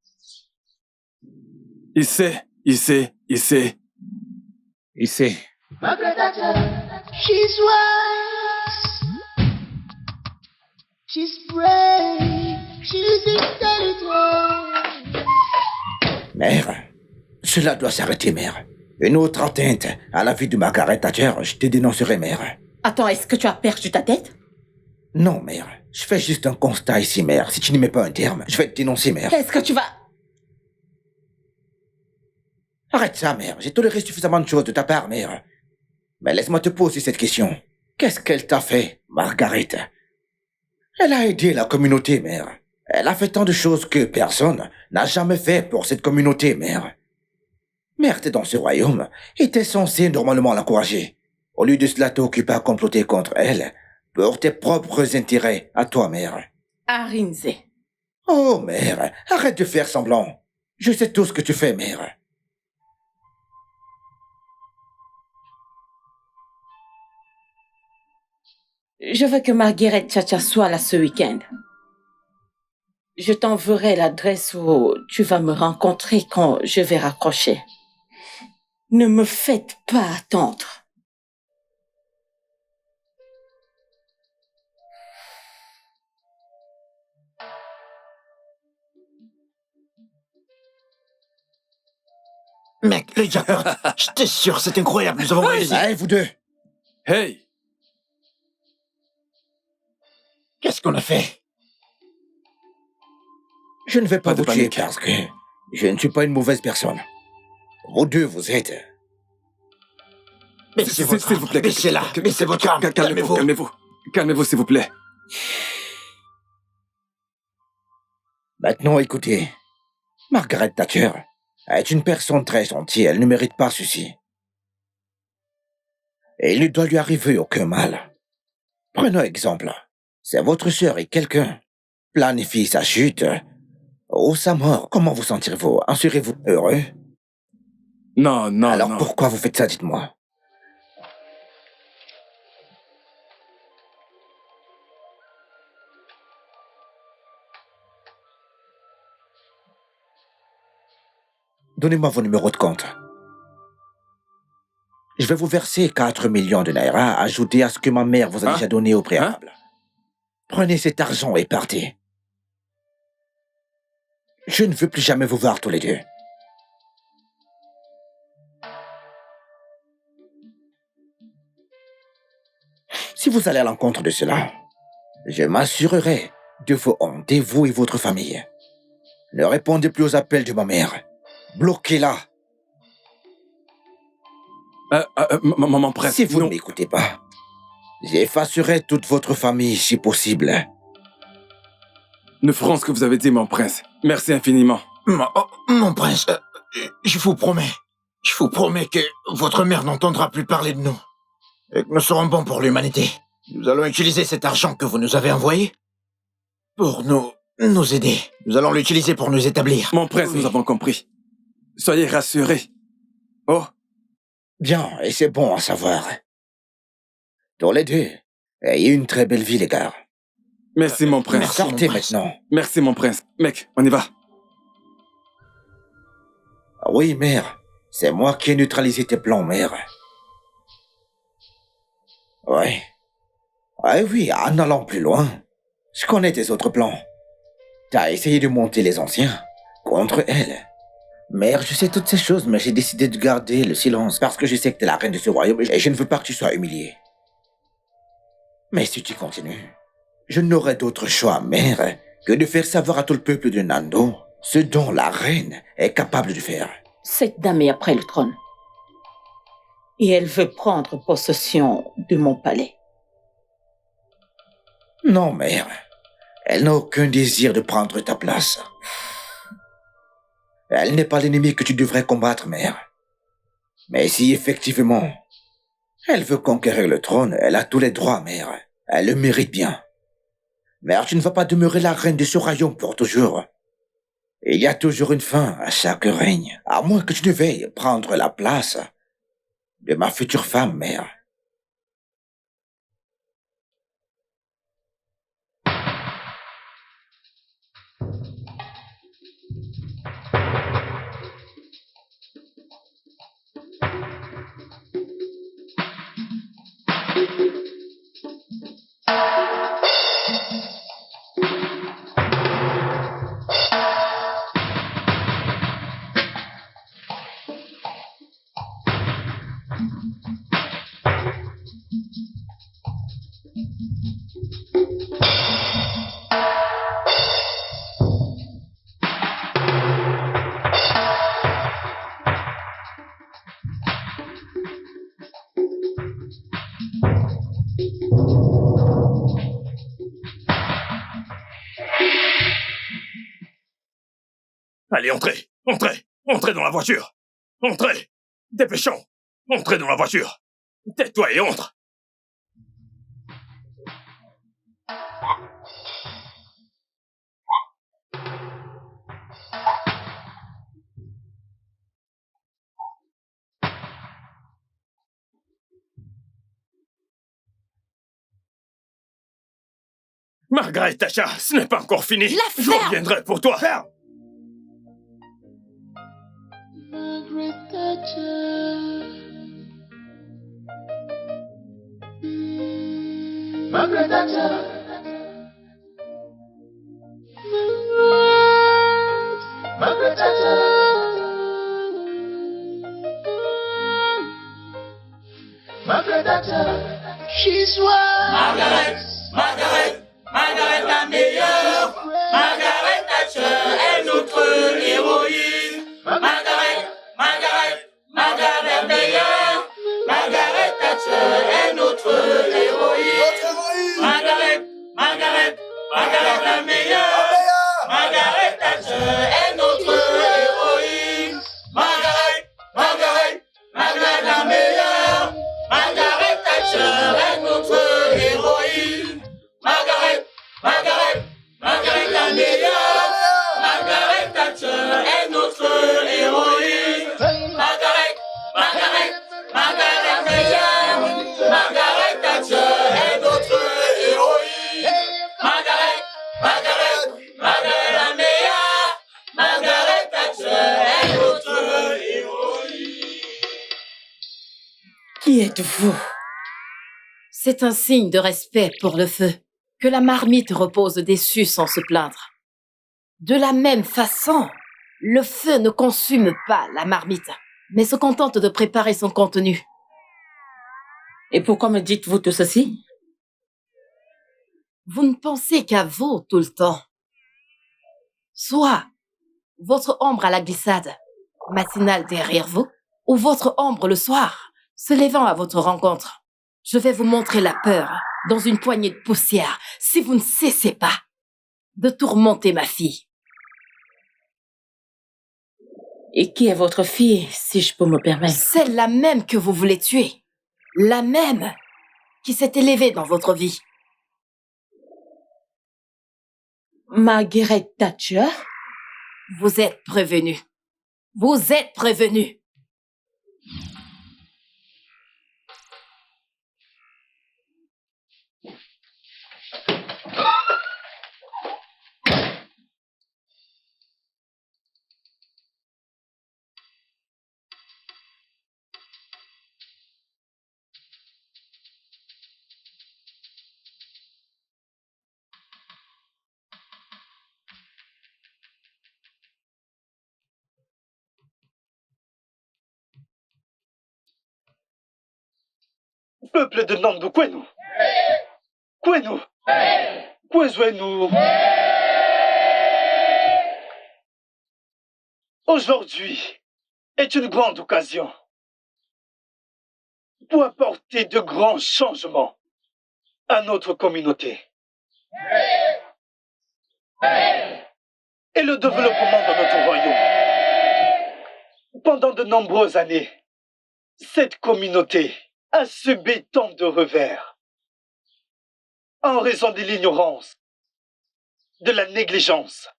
Il sait. Margaret Thatcher, she's wise, she's brave, she's intelligent. Mère, cela doit s'arrêter, mère. Une autre atteinte à la vie de Margaret Thatcher, je te dénoncerai, mère. Attends, est-ce que tu as perdu ta tête? Non, mère. Je fais juste un constat ici, mère. Si tu n'y mets pas un terme, je vais te dénoncer, mère. Est-ce que tu vas... Arrête ça, mère. J'ai toléré suffisamment de choses de ta part, mère. Mais laisse-moi te poser cette question. Qu'est-ce qu'elle t'a fait, Margaret? Elle a aidé la communauté, mère. Elle a fait tant de choses que personne n'a jamais fait pour cette communauté, mère. Mère, t'es dans ce royaume et t'es censé normalement l'encourager. Au lieu de cela, t'es occupé à comploter contre elle pour tes propres intérêts à toi, mère. Arinze. Oh, mère, arrête de faire semblant. Je sais tout ce que tu fais, mère. Je veux que Margaret Chacha soit là ce week-end. Je t'enverrai l'adresse où tu vas me rencontrer quand je vais raccrocher. Ne me faites pas attendre. Mec, le jackpot, j'étais sûr, c'est incroyable, nous avons réussi. Hey, vous deux. Hey! Qu'est-ce qu'on a fait? Je ne vais pas Pas de vous tuer panique. parce que je ne suis pas une mauvaise personne. Vous deux, vous êtes... Baissez votre S'il vous plaît. Baissez-la, baissez votre arme, Calmez-vous, calmez-vous. Calmez-vous, s'il vous plaît. Maintenant, écoutez. Margaret Thatcher est une personne très gentille. Elle ne mérite pas ceci. Et il ne doit lui arriver aucun mal. Prenons exemple. C'est votre sœur et quelqu'un planifie sa chute ou sa mort. Comment vous sentirez-vous? En serez-vous heureux? Non, non, Alors non. pourquoi vous faites ça, dites-moi? Donnez-moi vos numéros de compte. Je vais vous verser 4 millions de naira ajoutés à ce que ma mère vous a déjà donné au préalable. Prenez cet argent et partez. Je ne veux plus jamais vous voir tous les deux. Si vous allez à l'encontre de cela, je m'assurerai de vos hontes, vous et votre famille. Ne répondez plus aux appels de ma mère. Bloquez-la. Mon prince, si vous ne m'écoutez pas, j'effacerai toute votre famille si possible. Nous ferons ce que vous avez dit, mon prince. Merci infiniment. Mon prince, je vous promets que votre mère n'entendra plus parler de nous. Et que nous serons bons pour l'humanité. Nous allons utiliser cet argent que vous nous avez envoyé pour nous aider. Nous allons l'utiliser pour nous établir. Mon prince, nous avons compris. Soyez rassurés. Oh. Bien, et c'est bon à savoir. Tous les deux, ayez une très belle vie, les gars. Merci, mon prince. Sortez maintenant. Merci, mon prince. Mec, on y va. Oui, mère. C'est moi qui ai neutralisé tes plans, mère. Oui. Oui, en allant plus loin. Je connais tes autres plans. T'as essayé de monter les anciens contre elle. Mère, je sais toutes ces choses, mais j'ai décidé de garder le silence parce que je sais que t'es la reine de ce royaume et je ne veux pas que tu sois humiliée. Mais si tu continues, je n'aurai d'autre choix, mère, que de faire savoir à tout le peuple de Nando ce dont la reine est capable de faire. Cette dame est après le trône. Et elle veut prendre possession de mon palais. Non, mère. Elle n'a aucun désir de prendre ta place. Elle n'est pas l'ennemi que tu devrais combattre, mère. Mais si effectivement, elle veut conquérir le trône, elle a tous les droits, mère. Elle le mérite bien. Mère, tu ne vas pas demeurer la reine de ce royaume pour toujours. Il y a toujours une fin à chaque règne, à moins que tu ne veuilles prendre la place de ma future femme, mère. Allez, entrez, entrez, entrez dans la voiture. Entrez, dépêchons, entrez dans la voiture. Tais-toi et entre. Margaret Thatcher, ce n'est pas encore fini. Je reviendrai pour toi. Ferme. Margaret Thatcher. Margaret Thatcher. Margaret Thatcher. Margaret Thatcher. She's one. Margaret la meilleure. Margaret Thatcher est notre héroïne. Margaret meilleure. Margaret Thatcher est notre héroïne. Margaret la meilleure. Margaret Thatcher est notre héroïne. Margaret la meilleure. Margaret Thatcher est notre héroïne. Margaret la meilleure. Margaret Thatcher est notre héroïne. Margaret meilleure. Margaret Thatcher est notre héroïne. Margaret la meilleure. Margaret Thatcher est notre héroïne. Qui êtes-vous? C'est un signe de respect pour le feu. Que la marmite repose déçue sans se plaindre. De la même façon, le feu ne consume pas la marmite, mais se contente de préparer son contenu. Et pourquoi me dites-vous tout ceci? Vous ne pensez qu'à vous tout le temps. Soit votre ombre à la glissade, matinale derrière vous, ou votre ombre le soir, se levant à votre rencontre. Je vais vous montrer la peur dans une poignée de poussière si vous ne cessez pas de tourmenter ma fille. Et qui est votre fille, si je peux me permettre? Celle-là même que vous voulez tuer. La même qui s'est élevée dans votre vie. Margaret Thatcher? Vous êtes prévenu. Vous êtes prévenu. Peuple de Nando, Kwenu. Kwenu. Kwezwenu. Aujourd'hui est une grande occasion pour apporter de grands changements à notre communauté et le développement de notre royaume. Pendant de nombreuses années, cette communauté a subi tant de revers en raison de l'ignorance, de la négligence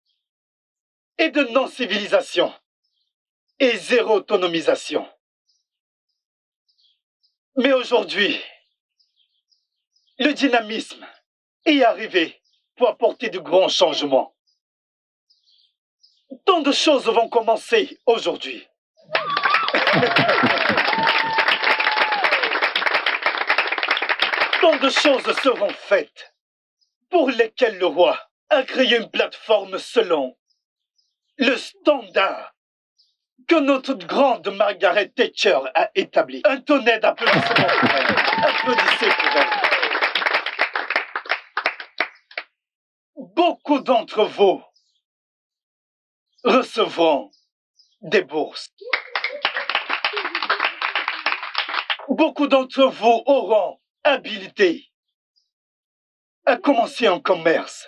et de non-civilisation et zéro autonomisation. Mais aujourd'hui, le dynamisme est arrivé pour apporter de grands changements. Tant de choses vont commencer aujourd'hui. Tant de choses seront faites pour lesquelles le roi a créé une plateforme selon le standard que notre grande Margaret Thatcher a établi. Un tonnerre d'applaudissements pour elle. Applaudissez pour elle. Beaucoup d'entre vous recevront des bourses. Beaucoup d'entre vous auront habilité à commencer un commerce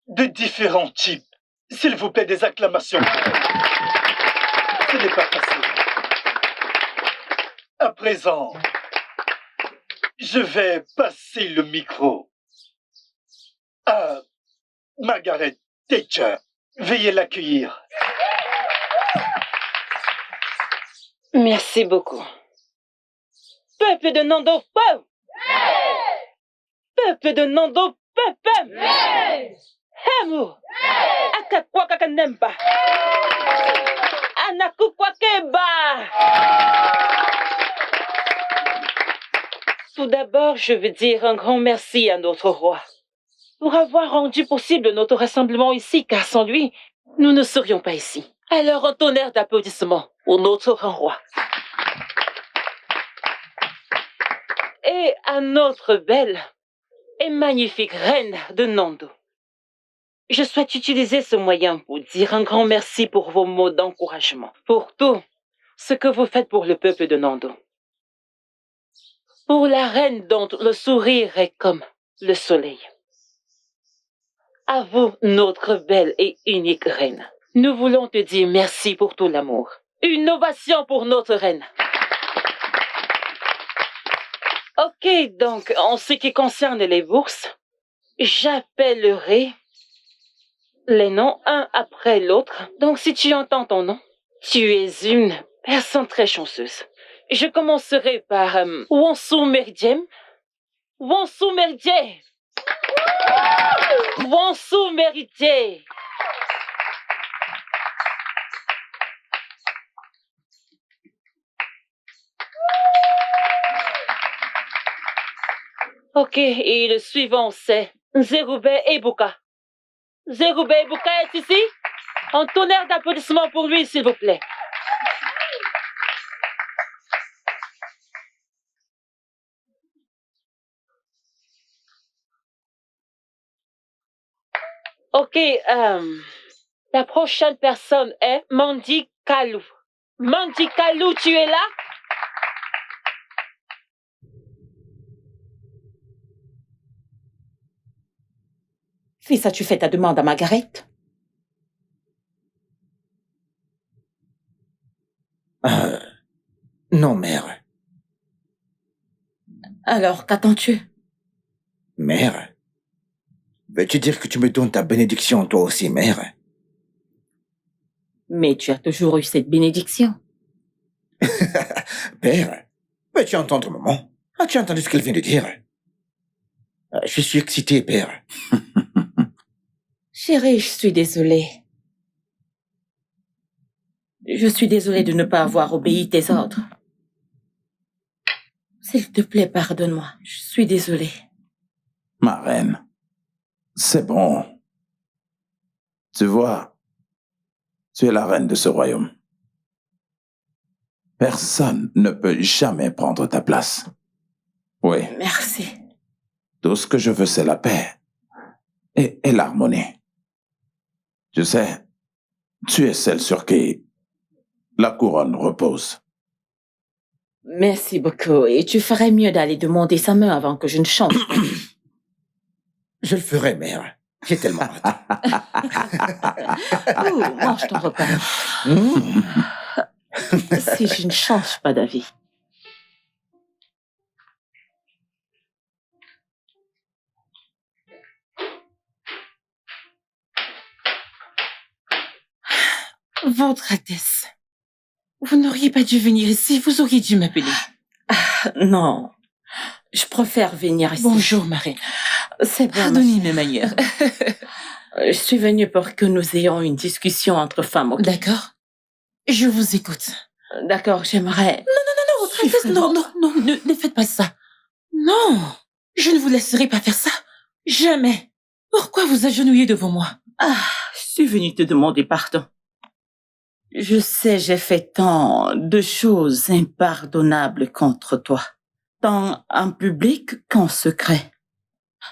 de différents types S'il vous plaît, des acclamations. Ce n'est pas facile. À présent, je vais passer le micro à Margaret Thatcher. Veuillez l'accueillir. Merci beaucoup. Peuple de Nando, peuple de Nando, peuple. Hemu, akakwa kakanemba, anakukwa keba. Tout d'abord, je veux dire un grand merci à notre roi pour avoir rendu possible notre rassemblement ici, car sans lui, nous ne serions pas ici. Alors, un tonnerre d'applaudissements pour notre grand roi. Et à notre belle et magnifique reine de Nando. Je souhaite utiliser ce moyen pour dire un grand merci pour vos mots d'encouragement, pour tout ce que vous faites pour le peuple de Nando. Pour la reine dont le sourire est comme le soleil. À vous, notre belle et unique reine. Nous voulons te dire merci pour tout l'amour. Une ovation pour notre reine. Ok, donc, en ce qui concerne les bourses, j'appellerai les noms un après l'autre. Donc, si tu entends ton nom, tu es une personne très chanceuse. Je commencerai par Wonsu Merdiem. Wonsu Merdiem. Wonsu Merdiem. Ok, et le suivant c'est Zerube Ebuka. Zerube Ebuka est ici? Un tonnerre d'applaudissements pour lui, s'il vous plaît. Ok, la prochaine personne est Mandy Kalou. Mandy Kalou, tu es là? Fils, as-tu fait ta demande à Margaret? Non, mère. Alors, qu'attends-tu? Mère? Veux-tu dire que tu me donnes ta bénédiction, toi aussi, mère? Mais tu as toujours eu cette bénédiction. Père, veux-tu entendre maman? As-tu entendu ce qu'elle vient de dire? Je suis excité, père. Chérie, je suis désolée. Je suis désolée de ne pas avoir obéi tes ordres. S'il te plaît, pardonne-moi. Je suis désolée. Ma reine, c'est bon. Tu vois, tu es la reine de ce royaume. Personne ne peut jamais prendre ta place. Oui. Merci. Tout ce que je veux, c'est la paix et l'harmonie. Tu sais, tu es celle sur qui la couronne repose. Merci beaucoup. Et tu ferais mieux d'aller demander sa main avant que je ne change. Je le ferai, mère. J'ai tellement hâte. Mange ton repas. Si je ne change pas d'avis. Votre Altesse, vous n'auriez pas dû venir ici, vous auriez dû m'appeler. Non, je préfère venir ici. Bonjour, Marie. C'est bon. Pardonnez mes manières. Je suis venue pour que nous ayons une discussion entre femmes. Okay? D'accord. Je vous écoute. D'accord, j'aimerais... Non, votre Altesse, non, ne faites pas ça. Non, je ne vous laisserai pas faire ça. Jamais. Pourquoi vous agenouiller devant moi? Je suis venue te demander pardon. Je sais, j'ai fait tant de choses impardonnables contre toi, tant en public qu'en secret.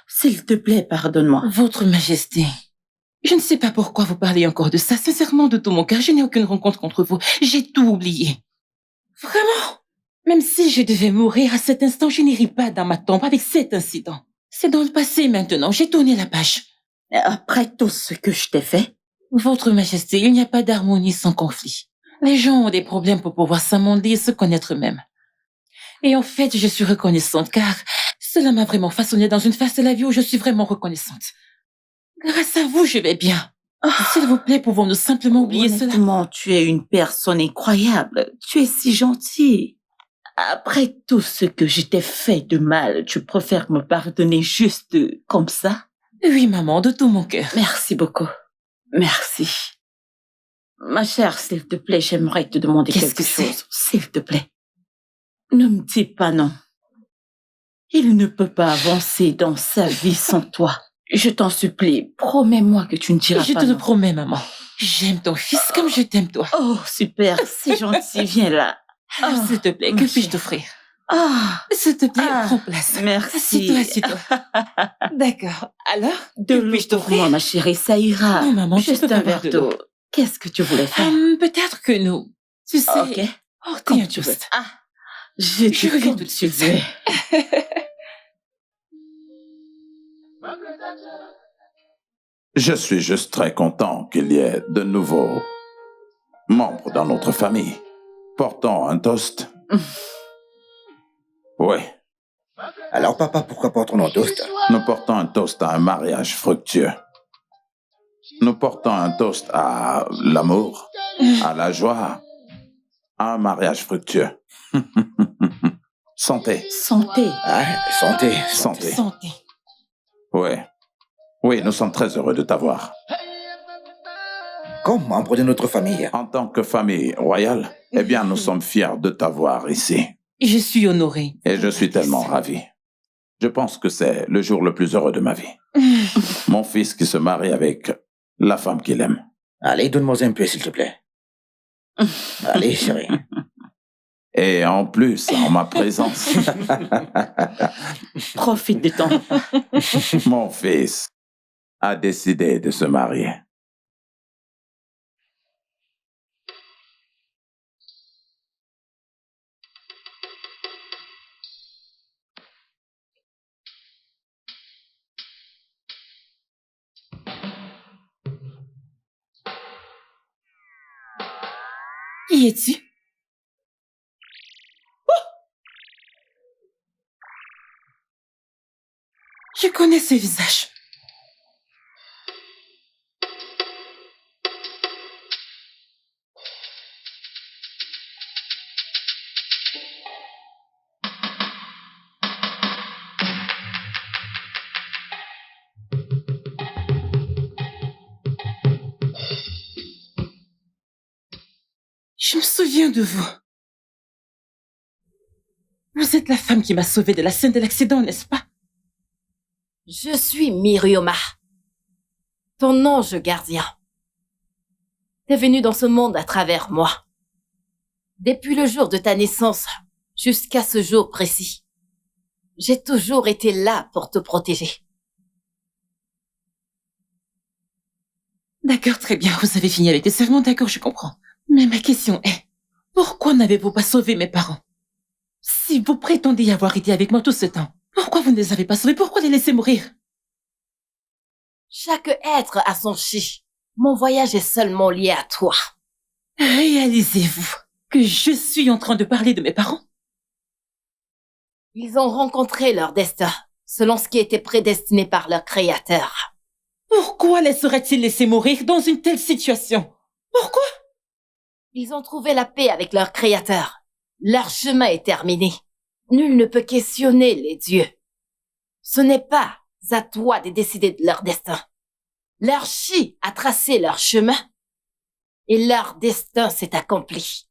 S'il te plaît, pardonne-moi. Votre Majesté, je ne sais pas pourquoi vous parlez encore de ça. Sincèrement, de tout mon cœur, je n'ai aucune rencontre contre vous. J'ai tout oublié. Vraiment. Même si je devais mourir à cet instant, je n'irai pas dans ma tombe avec cet incident. C'est dans le passé maintenant, j'ai tourné la page. Après tout ce que je t'ai fait, Votre Majesté, il n'y a pas d'harmonie sans conflit. Les gens ont des problèmes pour pouvoir s'amender et se connaître eux-mêmes. Et en fait, je suis reconnaissante car cela m'a vraiment façonnée dans une phase de la vie où je suis vraiment reconnaissante. Grâce à vous, je vais bien. S'il vous plaît, pouvons-nous simplement oublier cela? Honnêtement, tu es une personne incroyable. Tu es si gentille. Après tout ce que je t'ai fait de mal, tu préfères me pardonner juste comme ça? Oui, maman, de tout mon cœur. Merci beaucoup. Merci. Ma chère, s'il te plaît, j'aimerais te demander quelque chose. S'il te plaît. Ne me dis pas non. Il ne peut pas avancer dans sa vie sans toi. Je t'en supplie, promets-moi que tu ne diras Je pas te le non. promets, maman. J'aime ton fils comme je t'aime toi. Oh, super, c'est gentil, viens là. Alors, s'il te plaît, que puis-je t'offrir? S'il te plaît, prends place. Merci. Assieds-toi, assieds-toi. D'accord. Alors, De l'eau pour moi, ma chérie, ça ira. Non, maman, tu juste peux pas un boire verre de l'eau. d'eau. Qu'est-ce que tu voulais faire? Peut-être que nous. Tu sais. Ok. Portez un toast. Je reviens tout de suite. Je suis juste très content qu'il y ait de nouveaux membres dans notre famille. Portons un toast. Oui. Alors, papa, pourquoi portons-nous un toast? Nous portons un toast à un mariage fructueux. Nous portons un toast à l'amour, à la joie, à un mariage fructueux. Santé. Santé. Ah, santé. Santé. Santé. Oui. Oui, nous sommes très heureux de t'avoir. Comme membre de notre famille. En tant que famille royale, eh bien, nous sommes fiers de t'avoir ici. Je suis honorée. Et je suis tellement ravi. Je pense que c'est le jour le plus heureux de ma vie. Mon fils qui se marie avec la femme qu'il aime. Allez, donne-moi un peu, s'il te plaît. Allez, chérie. Et en plus, en ma présence. Profite de ton. Mon fils a décidé de se marier. Qui es-tu? Je connais ce visage. Je me souviens de vous. Vous êtes la femme qui m'a sauvée de la scène de l'accident, n'est-ce pas? Je suis Mirioma, ton ange gardien. T'es venu dans ce monde à travers moi. Depuis le jour de ta naissance jusqu'à ce jour précis, j'ai toujours été là pour te protéger. D'accord, très bien, vous avez fini avec les serments, d'accord, je comprends. Mais ma question est, pourquoi n'avez-vous pas sauvé mes parents? Si vous prétendez avoir été avec moi tout ce temps, pourquoi vous ne les avez pas sauvés? Pourquoi les laisser mourir? Chaque être a son chi. Mon voyage est seulement lié à toi. Réalisez-vous que je suis en train de parler de mes parents? Ils ont rencontré leur destin, selon ce qui était prédestiné par leur créateur. Pourquoi les seraient-ils laissés mourir dans une telle situation? Pourquoi? Ils ont trouvé la paix avec leur créateur. Leur chemin est terminé. Nul ne peut questionner les dieux. Ce n'est pas à toi de décider de leur destin. Leur chi a tracé leur chemin et leur destin s'est accompli.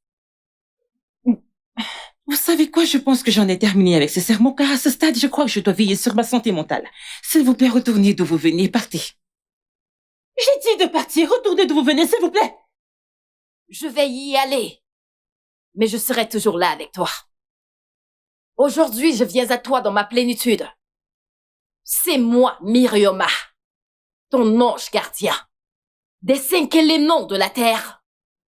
Vous savez quoi, je pense que j'en ai terminé avec ces sermons, car à ce stade, je crois que je dois veiller sur ma santé mentale. S'il vous plaît, retournez d'où vous venez, partez. J'ai dit de partir, retournez d'où vous venez, s'il vous plaît. Je vais y aller, mais je serai toujours là avec toi. Aujourd'hui, je viens à toi dans ma plénitude. C'est moi, Mirioma, ton ange gardien. Des 5 éléments de la terre,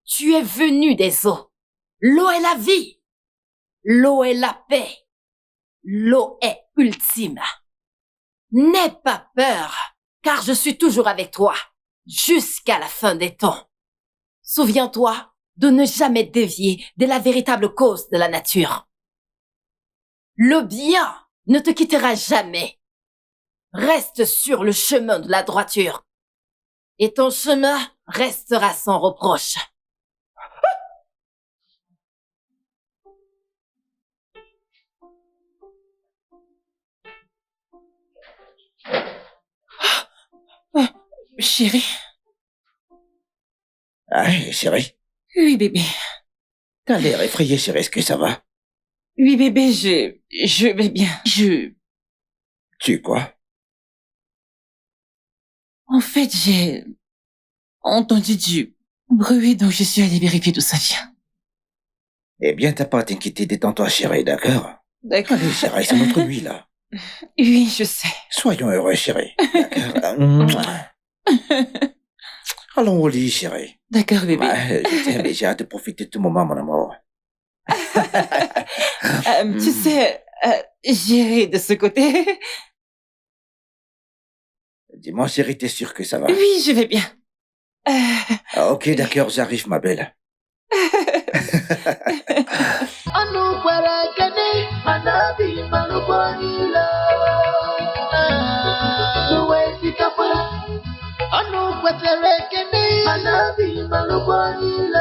tu es venu des eaux. L'eau est la vie. L'eau est la paix. L'eau est ultime. N'aie pas peur, car je suis toujours avec toi. jusqu'à la fin des temps. Souviens-toi de ne jamais dévier de la véritable cause de la nature. Le bien ne te quittera jamais. Reste sur le chemin de la droiture. Et ton chemin restera sans reproche. Chérie. Ah, chérie. Oui, bébé. T'as l'air effrayé, chérie. Est-ce que ça va? Oui, bébé, je vais bien. Tu quoi? En fait, j'ai entendu du bruit, donc je suis allée vérifier d'où ça vient. Eh bien, t'as pas à t'inquiéter, détends-toi, chérie, d'accord? D'accord. Allez, chérie, c'est notre nuit, là. Oui, je sais. Soyons heureux, chérie. D'accord? Allons au lit, chérie. D'accord, bébé. Je t'aime et j'ai hâte de profiter de tout moment, mon amour. Tu sais, j'irai de ce côté. Dis-moi, chérie, t'es sûre que ça va? Oui, je vais bien. Ah, ok, d'accord, j'arrive, ma belle. Anu kwere kene manabi manubonila. Suwe sikapa. Anu kwetere kene manabi manubonila.